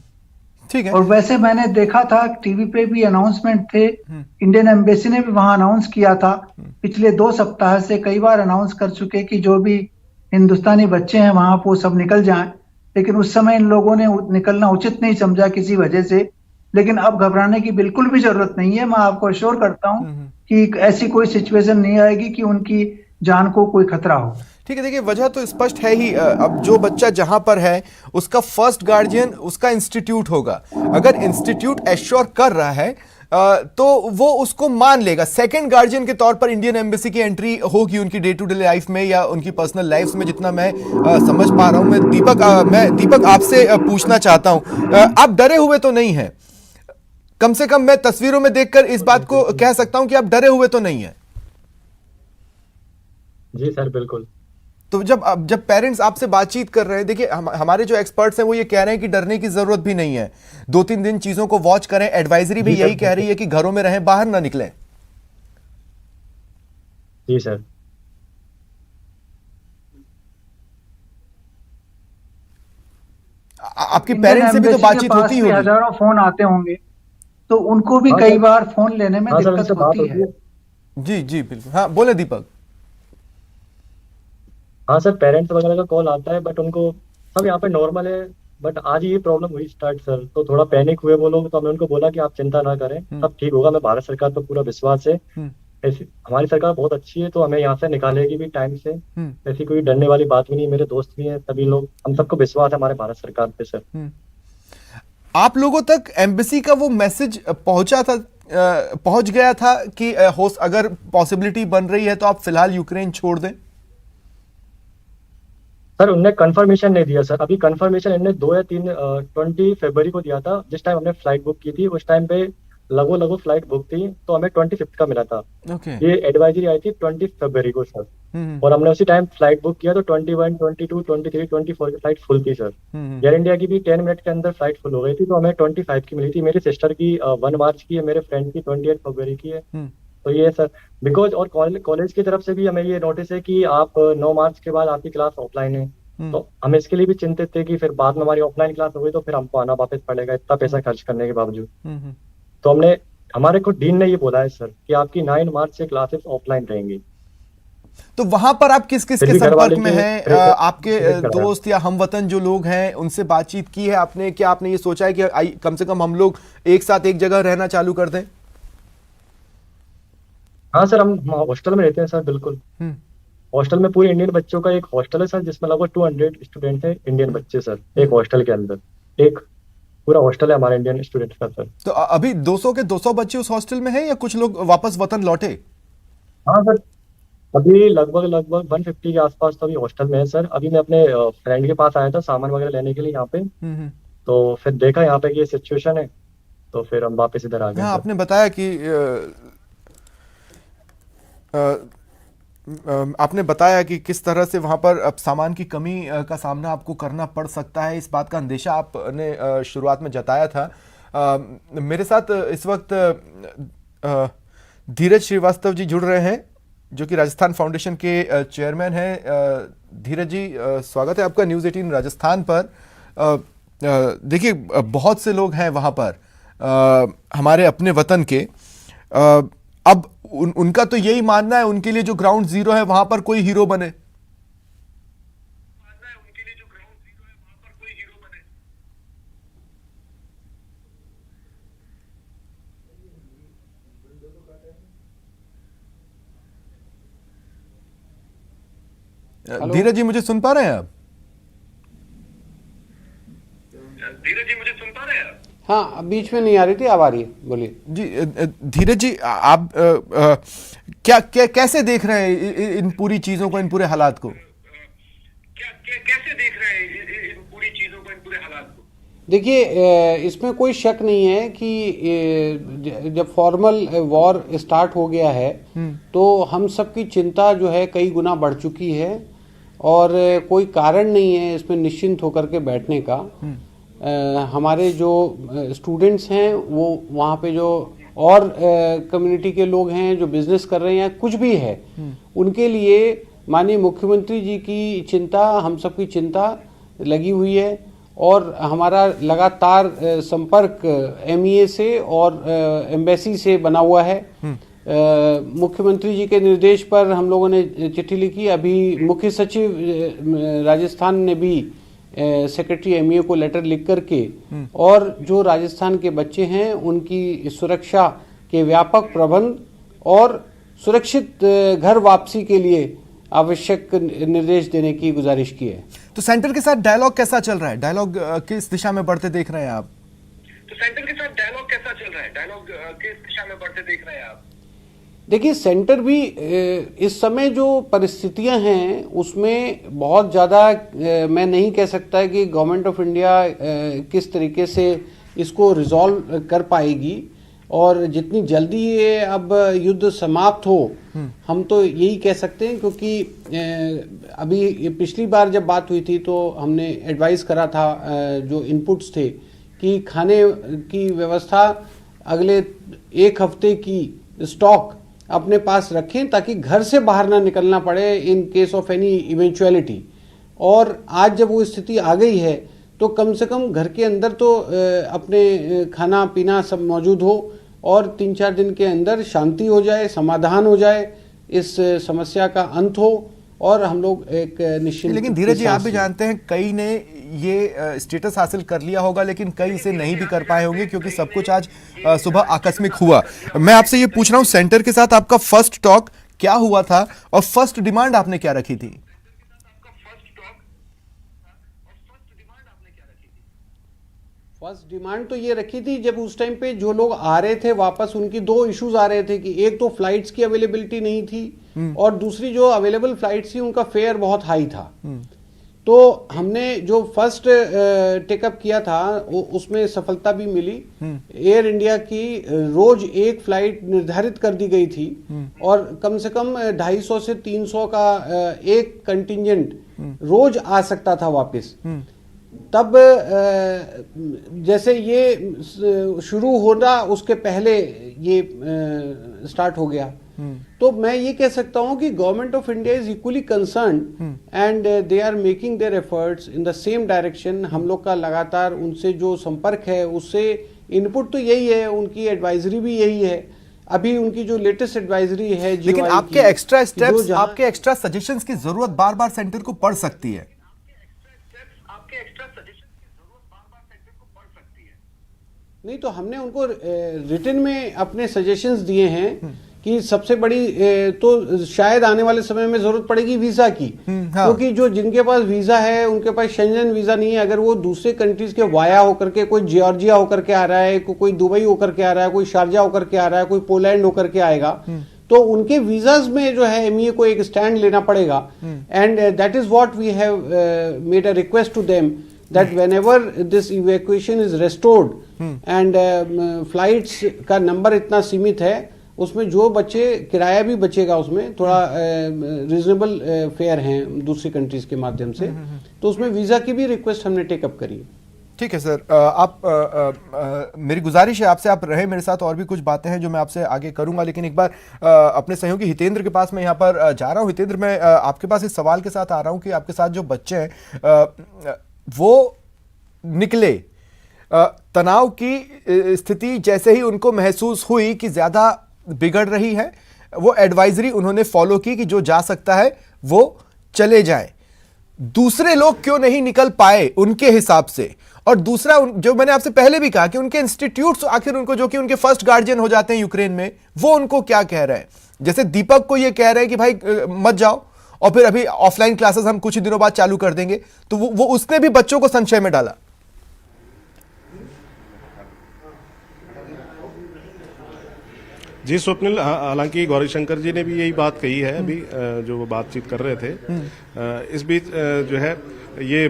ठीक है। और वैसे मैंने देखा था टीवी पे भी अनाउंसमेंट थे, इंडियन एम्बेसी ने भी वहां अनाउंस किया था। पिछले 2 सप्ताह से कई बार अनाउंस कर चुके कि जो भी हिंदुस्तानी बच्चे हैं वहां वो सब निकल जाएं, लेकिन उस समय इन लोगों ने निकलना उचित नहीं समझा किसी वजह से। लेकिन अब घबराने की बिल्कुल भी जरूरत नहीं है। मैं आपको अश्योर करता हूँ कि ऐसी कोई सिचुएशन नहीं आएगी कि उनकी जान को कोई खतरा हो। ठीक है, देखिए वजह तो स्पष्ट है ही। अब जो बच्चा जहां पर है उसका फर्स्ट गार्जियन उसका इंस्टीट्यूट होगा। अगर इंस्टीट्यूट एश्योर कर रहा है तो वो उसको मान लेगा। सेकंड गार्जियन के तौर पर इंडियन एम्बेसी की एंट्री होगी उनकी डे टू डे लाइफ में या उनकी पर्सनल लाइफ में, जितना मैं समझ पा रहा हूं। मैं दीपक आपसे पूछना चाहता हूं, आप डरे हुए तो नहीं है? कम से कम मैं तस्वीरों में देखकर इस बात को कह सकता हूं कि आप डरे हुए तो नहीं है। जी सर, बिल्कुल। तो जब पेरेंट्स आपसे बातचीत कर रहे हैं, देखिए हमारे जो एक्सपर्ट्स हैं वो ये कह रहे हैं कि डरने की जरूरत भी नहीं है। 2-3 दिन चीजों को वॉच करें। एडवाइजरी भी यही कह रही है कि घरों में रहें, बाहर ना निकलें। जी सर। आपके पेरेंट्स से भी तो बातचीत होती होगी। हजारों फोन आते होंगे तो उनको भी कई बार फोन लेने में दिक्कत होती है। जी बिल्कुल। हाँ बोले दीपक। हाँ सर, पेरेंट्स वगैरह का कॉल आता है, बट उनको सब यहाँ पे नॉर्मल है। बट आज ये प्रॉब्लम हुई स्टार्ट सर, तो थोड़ा पैनिक हुए वो लोग। तो हमने उनको बोला कि आप चिंता ना करें, सब ठीक होगा। मैं भारत सरकार पर पूरा विश्वास है। हमारी सरकार बहुत अच्छी है, तो हमें यहाँ से निकालेगी भी टाइम से। ऐसी कोई डरने वाली बात भी नहीं। मेरे दोस्त भी हैं, सभी लोग, हम सबको विश्वास है हमारे भारत सरकार पे सर। आप लोगों तक एम्बेसी का वो मैसेज पहुंच गया था कि अगर पॉसिबिलिटी बन रही है तो आप फिलहाल यूक्रेन छोड़ दें? सर उनने कंफर्मेशन नहीं दिया सर। अभी कंफर्मेशन इन्होंने 2 या 3 20 फरवरी को दिया था। जिस टाइम हमने फ्लाइट बुक की थी उस टाइम पे लगभग फ्लाइट बुक थी, तो हमें 25 का मिला था। ओके। ये एडवाइजरी आई थी 20 फरवरी को सर, और हमने उसी टाइम फ्लाइट बुक किया, तो 21, 22, 23, 24 की फ्लाइट फुल थी सर। एयर इंडिया की भी 10 मिनट के अंदर फ्लाइट फुल हो गई थी, तो हमें 25 की मिली थी। मेरी सिस्टर की 1 मार्च की है, मेरे फ्रेंड की 28 फरवरी की है। तो ये सर बिकॉज, और कॉलेज की तरफ से भी हमें ये नोटिस है कि आप 9 मार्च के बाद आपकी क्लास ऑफलाइन है। तो हम इसके लिए भी चिंतित थे कि फिर बाद में हमारी ऑफलाइन क्लास हो गई तो फिर हमको आना वापस पड़ेगा इतना पैसा खर्च करने के बावजूद। तो हमारे को डीन ने ये बोला है सर कि आपकी 9 मार्च से क्लासेस ऑफलाइन रहेंगी। तो वहां पर आप किस किस के संपर्क में हैं? आपके दोस्त या हमवतन जो लोग हैं उनसे बातचीत की है आपने? क्या आपने ये सोचा है कि कम से कम हम लोग एक साथ एक जगह रहना चालू कर दें? हाँ सर, हम हॉस्टल में रहते हैं सर, बिल्कुल। हॉस्टल में पूरे इंडियन बच्चों का एक हॉस्टल है सर, जिसमें लगभग 200 स्टूडेंट हैं इंडियन बच्चे सर, एक हॉस्टल के अंदर। एक पूरा हॉस्टल है हमारे इंडियन स्टूडेंट का सर। तो अभी 200 के 200 बच्चे उस हॉस्टल में हैं या कुछ लोग वापस वतन लौटे? हाँ सर, अभी लगभग 150 के आसपास तो अभी हॉस्टल में है सर। अभी मैं अपने फ्रेंड के पास आया था सामान वगैरह लेने के लिए यहाँ पे, तो फिर देखा यहाँ पे कि ये सिचुएशन है, तो फिर हम वापस इधर आ गए। आपने बताया कि आपने बताया कि किस तरह से वहां पर अब सामान की कमी का सामना आपको करना पड़ सकता है, इस बात का अंदेशा आपने शुरुआत में जताया था। मेरे साथ इस वक्त धीरज श्रीवास्तव जी जुड़ रहे हैं, जो कि राजस्थान फाउंडेशन के चेयरमैन हैं। धीरज जी, स्वागत है आपका न्यूज़ 18 राजस्थान पर। देखिए, बहुत से लोग हैं वहाँ पर हमारे अपने वतन के। अब उनका तो यही मानना है, उनके लिए जो ग्राउंड जीरो है वहां पर कोई हीरो बने। धीरज जी, मुझे सुन पा रहे हैं आप? धीरज जी, मुझे सुन पा रहे हैं आप? हाँ, बीच में नहीं आ रही थी, अब आ रही है, बोलिए। जी धीरज जी, आप क्या कैसे देख रहे हैं इन पूरी चीजों को, इन पूरे हालात को? कैसे देख रहे हैं इन पूरी चीजों को, इन पूरे हालात को? देखिए, इसमें कोई शक नहीं है कि जब फॉर्मल वॉर स्टार्ट हो गया है तो हम सबकी चिंता जो है कई गुना बढ़ चुकी है, और कोई कारण नहीं है इसमें निश्चिंत होकर के बैठने का। हमारे जो स्टूडेंट्स हैं वो वहाँ पे जो और कम्युनिटी के लोग हैं जो बिजनेस कर रहे हैं, कुछ भी है, उनके लिए माननीय मुख्यमंत्री जी की चिंता, हम सबकी चिंता लगी हुई है। और हमारा लगातार संपर्क MEA से और एम्बेसी से बना हुआ है। मुख्यमंत्री जी के निर्देश पर हम लोगों ने चिट्ठी लिखी। अभी मुख्य सचिव राजस्थान ने भी सेक्रेटरी MEA को लेटर लिख करके, और जो राजस्थान के बच्चे हैं उनकी सुरक्षा के व्यापक प्रबंध और सुरक्षित घर वापसी के लिए आवश्यक निर्देश देने की गुजारिश की है। तो सेंटर के साथ डायलॉग कैसा चल रहा है? डायलॉग किस दिशा में बढ़ते देख रहे हैं आप? तो सेंटर के साथ डायलॉग कैसा चल रहा है? डायलॉग किस दिशा में बढ़ते देख रहे हैं आप? देखिए, सेंटर भी इस समय जो परिस्थितियां हैं उसमें बहुत ज़्यादा मैं नहीं कह सकता कि गवर्नमेंट ऑफ इंडिया किस तरीके से इसको रिजॉल्व कर पाएगी, और जितनी जल्दी ये अब युद्ध समाप्त हो, हम तो यही कह सकते हैं। क्योंकि अभी पिछली बार जब बात हुई थी तो हमने एडवाइस करा था, जो इनपुट्स थे, कि खाने की व्यवस्था अगले 1 हफ्ते की स्टॉक अपने पास रखें ताकि घर से बाहर ना निकलना पड़े in case of any eventuality. और आज जब वो स्थिति आ गई है तो कम से कम घर के अंदर तो अपने खाना पीना सब मौजूद हो, और 3-4 दिन के अंदर शांति हो जाए, समाधान हो जाए, इस समस्या का अंत हो, और हम लोग एक निश्चित। लेकिन धीरज जी, आप भी जानते हैं कई ने ये स्टेटस हासिल कर लिया होगा, लेकिन कई इसे नहीं भी कर पाए होंगे क्योंकि सब कुछ आज सुबह आकस्मिक हुआ। मैं आपसे ये पूछ रहा हूँ, सेंटर के साथ आपका फर्स्ट टॉक क्या हुआ था और फर्स्ट डिमांड आपने क्या रखी थी? फर्स्ट डिमांड तो ये रखी थी, जब उस टाइम पे जो लोग आ रहे थे वापस, उनकी 2 इश्यूज आ रहे थे कि एक तो फ्लाइट्स की अवेलेबिलिटी नहीं थी, और दूसरी जो अवेलेबल फ्लाइट्स थी उनका फेयर बहुत हाई था। तो हमने जो फर्स्ट टेकअप किया था उसमें सफलता भी मिली। एयर इंडिया की रोज एक फ्लाइट निर्धारित कर दी गई थी और कम से कम 250 से 300 का एक कंटिंजेंट रोज आ सकता था वापस। तब जैसे ये शुरू होना उसके पहले ये स्टार्ट हो गया। तो मैं ये कह सकता हूं कि government of India is equally concerned and they are making their efforts in the same direction. हम लोग का लगातार उनसे जो संपर्क है उससे इनपुट तो यही है, उनकी एडवाइजरी भी यही है। अभी उनकी जो लेटेस्ट एडवाइजरी है, लेकिन आपके एक्स्ट्रा स्टेप्स, आपके एक्स्ट्रा सजेशंस की जरूरत बार बार सेंटर को पड़ सकती है। नहीं तो हमने उनको रिटन में अपने सजेशंस दिए हैं कि सबसे बड़ी तो शायद आने वाले समय में जरूरत पड़ेगी वीजा की, क्योंकि जो जिनके पास वीजा है उनके पास शेंजन वीजा नहीं है। अगर वो दूसरे कंट्रीज के वाया होकर के, कोई जॉर्जिया होकर के आ रहा है, कोई दुबई होकर के आ रहा है, कोई शारजा होकर के आ रहा है, कोई पोलैंड होकर के आएगा, तो उनके वीजाज में जो है एमईए को एक स्टैंड लेना पड़ेगा। And that is what we have made a request to them that whenever this evacuation is restored and flights का नंबर इतना सीमित है, उसमें जो बच्चे किराया भी बचेगा, उसमें थोड़ा रीजनेबल फेयर हैं दूसरी कंट्रीज के माध्यम से, तो उसमें वीजा की भी रिक्वेस्ट हमने टेकअप करी। ठीक है सर, आप मेरी गुजारिश है आपसे, आप रहे मेरे साथ, और भी कुछ बातें हैं जो मैं आपसे आगे करूंगा, लेकिन एक बार अपने सहयोगी हितेंद्र के पास मैं यहाँ पर जा रहा हूँ। हितेंद्र, मैं आपके पास इस सवाल के साथ आ रहा हूँ कि आपके साथ जो बच्चे हैं वो निकले, तनाव की स्थिति जैसे ही उनको महसूस हुई कि ज्यादा बिगड़ रही है, वो एडवाइजरी उन्होंने फॉलो की कि जो जा सकता है वो चले जाए। दूसरे लोग क्यों नहीं निकल पाए उनके हिसाब से? और दूसरा, जो मैंने आपसे पहले भी कहा कि उनके इंस्टीट्यूट्स आखिर उनको, जो कि उनके फर्स्ट गार्जियन हो जाते हैं यूक्रेन में, वो उनको क्या कह रहे हैं? जैसे दीपक को ये कह रहे हैं कि भाई मत जाओ, और फिर अभी ऑफलाइन क्लासेस हम कुछ दिनों बाद चालू कर देंगे, तो वो उसने भी बच्चों को संशय में डाला। जी स्वप्निल, हालांकि गौरीशंकर जी ने भी यही बात कही है अभी जो वो बातचीत कर रहे थे। इस बीच जो है ये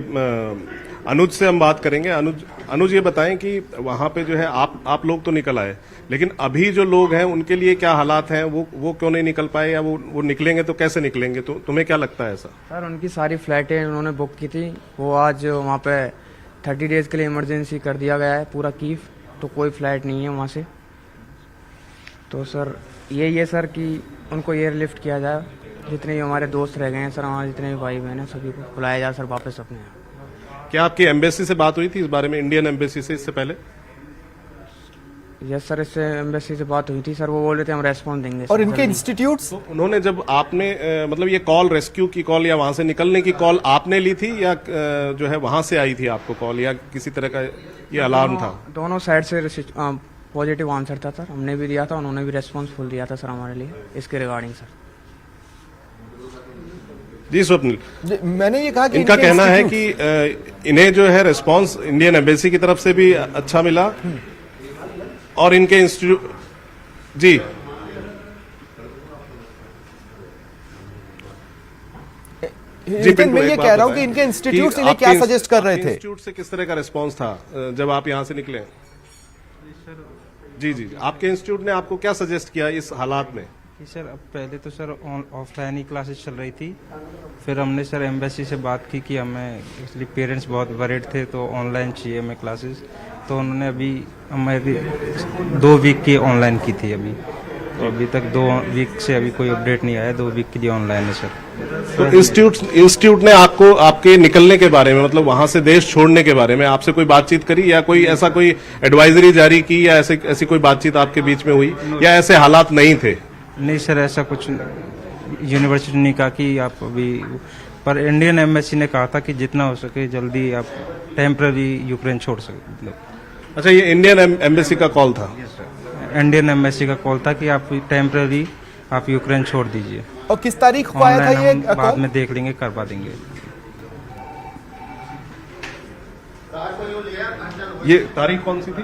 अनुज से हम बात करेंगे। अनुज ये बताएं कि वहां पे जो है आप लोग तो निकल आए, लेकिन अभी जो लोग हैं उनके लिए क्या हालात हैं, वो क्यों नहीं निकल पाए, या वो निकलेंगे तो कैसे निकलेंगे? तो तुम्हें क्या लगता है ऐसा? सर, उनकी सारी फ्लाइटें उन्होंने बुक की थी, वो आज वहाँ पे 30 डेज के लिए इमरजेंसी कर दिया गया है पूरा कीव, तो कोई फ्लाइट नहीं है वहाँ से। तो सर यही है सर कि उनको एयरलिफ्ट किया जाए, जितने भी हमारे दोस्त रह गए हैं सर, हमारे जितने भी भाई बहन हैं सभी को बुलाया जाए सर वापस अपने यहाँ। क्या आपकी एम्बेसी से बात हुई थी इस बारे में, इंडियन एम्बेसी से, इससे पहले? यस सर, इससे एम्बेसी से बात हुई थी सर, वो बोल रहे थे हम रेस्पॉन्स देंगे। और इनके इंस्टीट्यूट्स, तो उन्होंने जब आपने मतलब ये कॉल, रेस्क्यू की कॉल या वहां से निकलने की कॉल आपने ली थी, या जो है वहां से आई थी आपको कॉल, या किसी तरह का ये अलार्म था? दोनों साइड से पॉजिटिव आंसर था सर, हमने भी दिया था, उन्होंने भी रेस्पॉन्सफुल दिया था सर हमारे लिए इसके रिगार्डिंग सर। जी स्वप्निल, मैंने ये कहा कि इनका कहना है कि इन्हें जो है रिस्पांस इंडियन एम्बेसी की तरफ से भी अच्छा मिला, और इनके इंस्टीट्यूट, जी मैं ये कह रहा हूं कि इनके इंस्टीट्यूट इन्हें क्या सजेस्ट कर रहे थे? इंस्टीट्यूट से किस तरह का रिस्पांस था जब आप यहां से निकले? जी, आपके इंस्टीट्यूट ने आपको क्या सजेस्ट किया इस हालात में? कि सर अब पहले तो सर ऑफलाइन ही क्लासेस चल रही थी, फिर हमने सर एम्बेसी से बात की कि हमें एक्चुअली पेरेंट्स बहुत वरीड थे तो ऑनलाइन चाहिए हमें क्लासेस, तो उन्होंने अभी हमारी 2 वीक की ऑनलाइन की थी अभी, तो अभी तक 2 वीक से अभी कोई अपडेट नहीं आया, 2 वीक के लिए ऑनलाइन है सर। तो इंस्टीट्यूट ने आपको आपके निकलने के बारे में, मतलब वहां से देश छोड़ने के बारे में आपसे कोई बातचीत करी, या कोई ऐसा कोई एडवाइजरी जारी की, या ऐसी कोई बातचीत आपके बीच में हुई, या ऐसे हालात नहीं थे? नहीं सर, ऐसा कुछ यूनिवर्सिटी ने कहा कि आप अभी, पर इंडियन एम्बेसी ने कहा था कि जितना हो सके जल्दी आप टेम्पररी यूक्रेन छोड़ सकते। अच्छा, ये इंडियन एम्बेसी का कॉल था? इंडियन एम्बेसी का कॉल था कि आप टेम्पररी आप यूक्रेन छोड़ दीजिए। और किस तारीख को आया था ये? बाद में देख लेंगे, करवा देंगे। ये तारीख कौन सी थी?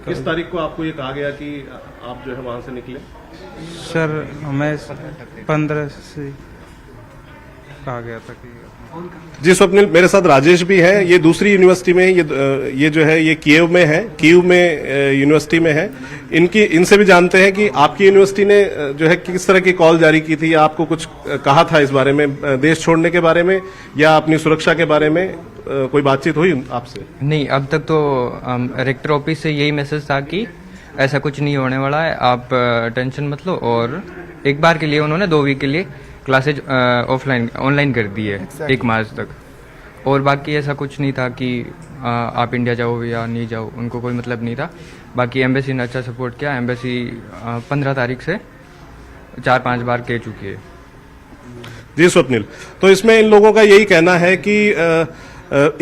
किस तारीख को आपको ये कहा गया कि आप जो है वहां से निकले? सर हमें 15 से कहा गया था कि जी स्वप्निल, मेरे साथ राजेश भी है। ये दूसरी यूनिवर्सिटी में, ये जो है ये कीव में है, कीव में यूनिवर्सिटी में है। इनसे भी जानते हैं कि आपकी यूनिवर्सिटी ने जो है किस तरह की कॉल जारी की थी, आपको कुछ कहा था इस बारे में, देश छोड़ने के बारे में या अपनी सुरक्षा के बारे में कोई बातचीत हुई आपसे? नहीं, अब तक तो रेक्टर ऑफिस से यही मैसेज था कि ऐसा कुछ नहीं होने वाला है, आप टेंशन मत लो। और एक बार के लिए उन्होंने 2 वीक के लिए क्लासेज ऑनलाइन कर दी है, 1 मार्च तक। और बाकी ऐसा कुछ नहीं था कि आप इंडिया जाओ या नहीं जाओ, उनको कोई मतलब नहीं था। बाकी एम्बेसी ने अच्छा सपोर्ट किया। एम्बेसी 15 तारीख से 4-5 बार कह चुकी है। जी स्वप्निल, तो इसमें इन लोगों का यही कहना है कि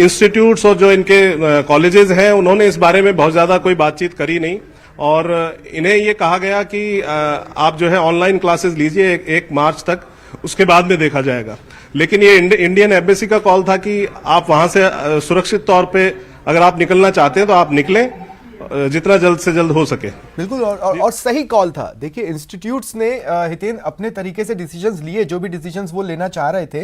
इंस्टीट्यूट्स और जो इनके कॉलेजेस हैं उन्होंने इस बारे में बहुत ज्यादा कोई बातचीत करी नहीं, और इन्हें ये कहा गया कि आप जो है ऑनलाइन क्लासेस लीजिए 1 मार्च तक, उसके बाद में देखा जाएगा। लेकिन ये इंडियन एम्बेसी का कॉल था कि आप वहां से सुरक्षित तौर पे अगर आप निकलना चाहते हैं तो आप निकलें जितना जल्द से जल्द हो सके। बिल्कुल, और सही कॉल था। देखिए, इंस्टीट्यूट्स ने हितेन अपने तरीके से डिसीजंस लिए, जो भी डिसीजंस वो लेना चाह रहे थे,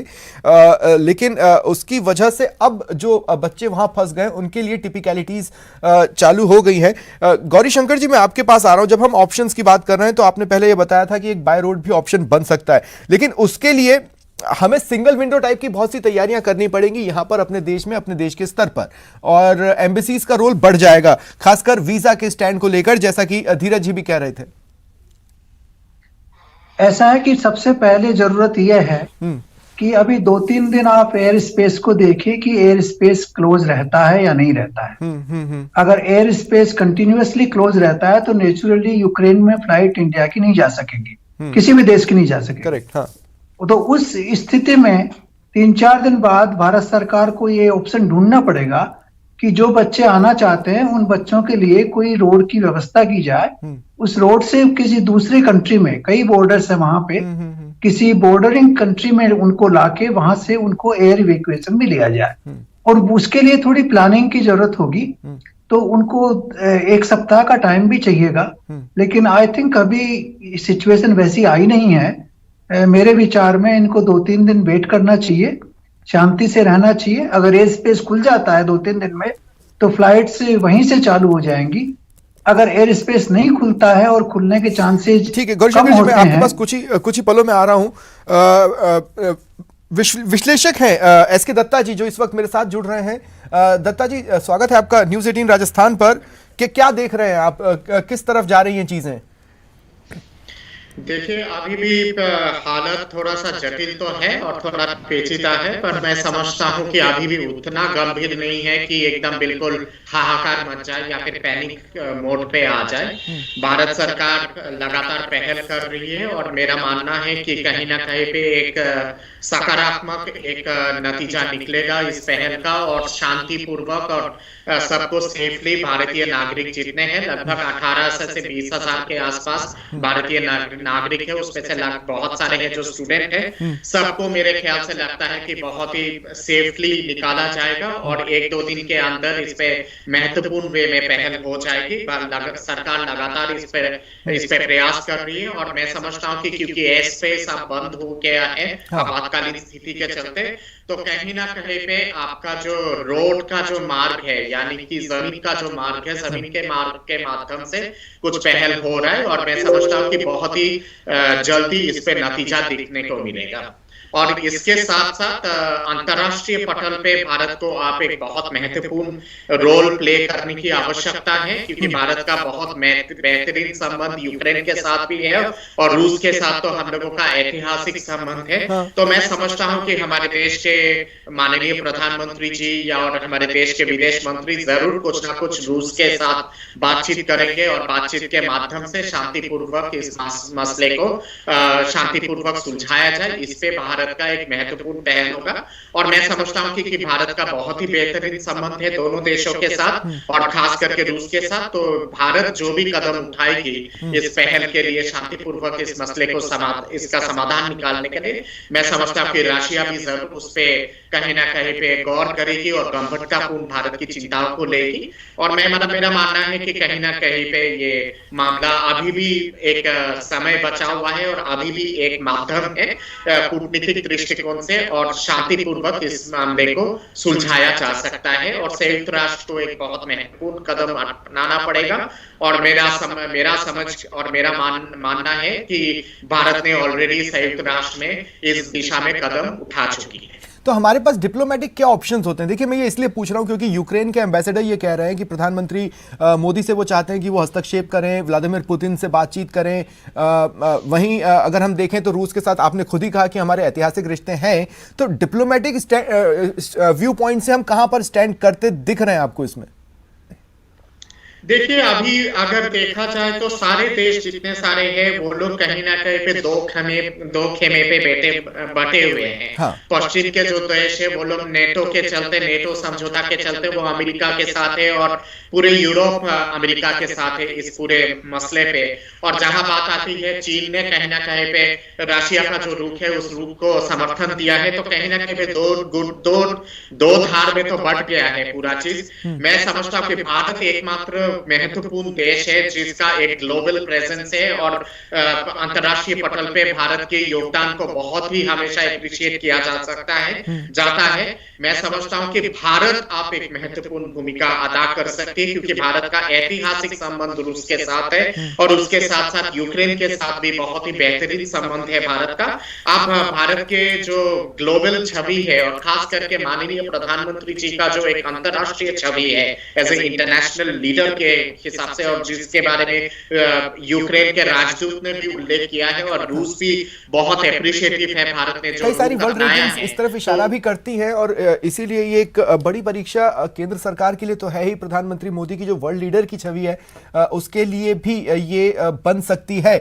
लेकिन उसकी वजह से अब जो बच्चे वहां फंस गए उनके लिए टिपिकलिटीज चालू हो गई है। गौरी शंकर जी, मैं आपके पास आ रहा हूं। जब हम ऑप्शंस की बात कर रहे हैं तो आपने पहले ये बताया था कि एक बाय रोड भी ऑप्शन बन सकता है, लेकिन उसके लिए हमें सिंगल विंडो टाइप की बहुत सी तैयारियां करनी पड़ेंगी यहां पर अपने देश में, अपने देश के स्तर पर, और एम्बेसीज का रोल बढ़ जाएगा, खासकर वीजा के स्टैंड को लेकर, जैसा कि धीरज जी भी कह रहे थे। ऐसा है कि सबसे पहले जरूरत यह है कि अभी 2-3 दिन आप एयर स्पेस को देखिए कि एयर स्पेस क्लोज रहता है या नहीं रहता है। अगर एयर स्पेस कंटिन्यूअसली क्लोज रहता है तो नेचुरली यूक्रेन में फ्लाइट इंडिया की नहीं जा सकेगी, किसी भी देश की नहीं जा सकेगी। करेक्ट, हाँ। तो उस स्थिति में 3-4 दिन बाद भारत सरकार को ये ऑप्शन ढूंढना पड़ेगा कि जो बच्चे आना चाहते हैं उन बच्चों के लिए कोई रोड की व्यवस्था की जाए। उस रोड से किसी दूसरी कंट्री में, कई बॉर्डर्स है वहां पे, किसी बॉर्डरिंग कंट्री में उनको लाके वहां से उनको एयर इवैक्यूएशन में लिया जाए, और उसके लिए थोड़ी प्लानिंग की जरूरत होगी। तो उनको 1 सप्ताह का टाइम भी चाहिएगा, लेकिन आई थिंक अभी सिचुएशन वैसी आई नहीं है। मेरे विचार में इनको 2-3 दिन वेट करना चाहिए, शांति से रहना चाहिए। अगर एयर स्पेस खुल जाता है 2-3 दिन में तो फ्लाइट्स वहीं से चालू हो जाएंगी। अगर एयर स्पेस नहीं खुलता है और खुलने के चांसेस, ठीक है गौरी शंकर जी, मैं आपके पास कुछ ही पलों में आ रहा हूं। विश्लेषक हैं एसके दत्ता जी, जो इस वक्त मेरे साथ जुड़ रहे हैं। दत्ता जी, स्वागत है आपका न्यूज 18 राजस्थान पर। क्या देख रहे हैं आप, किस तरफ जा रही हैं चीजें? देखिए, अभी भी हालत थोड़ा सा जटिल तो है और थोड़ा पेचीदा है, पर मैं समझता हूं कि अभी भी उतना गंभीर नहीं है कि एकदम बिल्कुल हाहाकार मच जाए या फिर पैनिक मोड पे आ जाए। भारत सरकार लगातार पहल कर रही है और मेरा मानना है कि कहीं ना कहीं पे एक सकारात्मक एक नतीजा निकलेगा इस पहल का, और शांतिपूर्वक और सबको सेफली भारतीय नागरिक जितने हैं, लगभग 18 से 20 हजार के आसपास भारतीय नागरिक है, उसमें से बहुत सारे हैं जो स्टूडेंट हैं, सबको मेरे ख्याल से लगता है कि बहुत ही सेफली निकाला जाएगा और 1-2 दिन के अंदर इस पे महत्वपूर्ण वे में पहल हो जाएगी। सरकार लगातार इस पे प्रयास कर रही है, और मैं समझता हूँ कि क्योंकि एयर स्पेस अब बंद हो गया है आपातकालीन स्थिति के चलते, तो कहीं ना कहीं पे आपका जो रोड का जो मार्ग है, यानी कि जमीन का जो मार्ग है, जमीन के मार्ग के माध्यम से कुछ पहल हो रहा है, और मैं समझता हूँ कि बहुत ही जल्दी इस पे नतीजा दिखने को मिलेगा। और इसके साथ साथ अंतर्राष्ट्रीय पटल पे भारत को आप एक बहुत महत्वपूर्ण रोल प्ले करने की आवश्यकता है, क्योंकि भारत का बहुत बेहतरीन संबंध यूक्रेन के साथ भी है और रूस के साथ तो हम लोगों का ऐतिहासिक संबंध है। तो मैं समझता हूं कि हमारे देश के माननीय प्रधानमंत्री जी या और हमारे देश के विदेश मंत्री जरूर कुछ ना कुछ रूस के साथ बातचीत करेंगे, और बातचीत के माध्यम से शांतिपूर्वक इस मसले को शांतिपूर्वक सुलझाया जाए। इस पे भारत का एक महत्वपूर्ण पहल होगा, और मैं समझता हूं कि भारत का बहुत ही बेहतरीन संबंध है दोनों देशों के साथ, और खास करके रूस के साथ। तो भारत जो भी कदम उठाएगी इस पहल के लिए, शांतिपूर्वक इस मसले को इसका समाधान निकालने के लिए, मैं समझता हूं कि रशिया भी जरूर उस पे कहीं ना कहीं पे गौर करेगी और गंभीरतापूर्ण भारत की चिंताओं को लेगी। और मेरा मानना है कि कहीं ना कहीं पे ये मामला अभी भी एक समय बचा हुआ है और अभी भी एक माध्यम है, कूटनीतिक कूटनीतिक दृष्टिकोण से और शांतिपूर्वक इस मामले को सुलझाया जा सकता है और संयुक्त राष्ट्र को एक बहुत महत्वपूर्ण कदम अपनाना पड़ेगा। और मेरा समझ और मेरा मानना है कि भारत ने ऑलरेडी संयुक्त राष्ट्र में इस दिशा में कदम उठा चुकी है। तो हमारे पास डिप्लोमेटिक क्या ऑप्शंस होते हैं? देखिए, मैं ये इसलिए पूछ रहा हूं क्योंकि यूक्रेन के एम्बेसडर ये कह रहे हैं कि प्रधानमंत्री मोदी से वो चाहते हैं कि वो हस्तक्षेप करें, व्लादिमीर पुतिन से बातचीत करें। वहीं अगर हम देखें तो रूस के साथ आपने खुद ही कहा कि हमारे ऐतिहासिक रिश्ते हैं, तो डिप्लोमेटिक व्यू पॉइंट से हम कहां पर स्टैंड करते दिख रहे हैं आपको इसमें? देखिए, अभी अगर देखा जाए तो सारे देश जितने सारे हैं वो लोग कहीं ना कहीं पे दो खेमे पे बटे हुए हैं। हाँ। पश्चिम के जो देश है वो लोग नेटो समझौता के चलते वो अमेरिका के साथ है और पूरे यूरोप अमेरिका के साथ है इस पूरे मसले पे। और जहां बात आती है चीन ने कहीं ना कहीं पे रशिया का जो रुख है उस रुख को समर्थन दिया है, तो कहीं ना कहीं पे दो धार में तो बढ़ गया है पूरा चीज। मैं समझता हूँ कि भारत एकमात्र महत्वपूर्ण देश है जिसका एक ग्लोबल प्रेजेंस है और अंतरराष्ट्रीय पटल पे भारत के योगदान को बहुत ही हमेशा एप्रिशिएट किया जाता है। मैं समझता हूं कि भारत आप एक महत्वपूर्ण भूमिका अदा कर सकते हैं क्योंकि भारत का ऐतिहासिक संबंध रूस के साथ है और उसके साथ साथ यूक्रेन के साथ भी बहुत ही बेहतरीन संबंध है भारत का। आप भारत के जो ग्लोबल छवि है और खास करके माननीय प्रधानमंत्री जी का जो एक अंतरराष्ट्रीय छवि है एज ए इंटरनेशनल लीडर के हिसाब से और जिसके बारे में यूक्रेन के राजदूत ने भी उल्लेख किया है और रूस भी बहुत एप्रिशिएटिव है भारत ने जो कई सारी वर्ल्ड रेटिंग्स इस तरफ इशारा भी करती है और इसीलिए ये एक बड़ी परीक्षा केंद्र सरकार के लिए तो है ही। प्रधानमंत्री मोदी की जो वर्ल्ड लीडर की छवि है उसके लिए भी ये बन सकती है।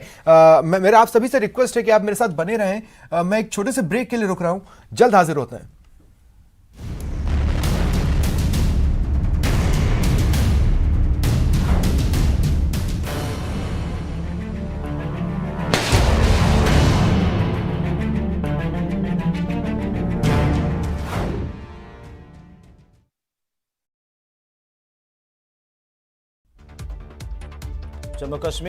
मेरा आप सभी से रिक्वेस्ट है कि आप मेरे साथ बने रहें। मैं एक छोटे से ब्रेक के लिए रुक रहा हूं, जल्द हाजिर होते हैं। जम्मू कश्मीर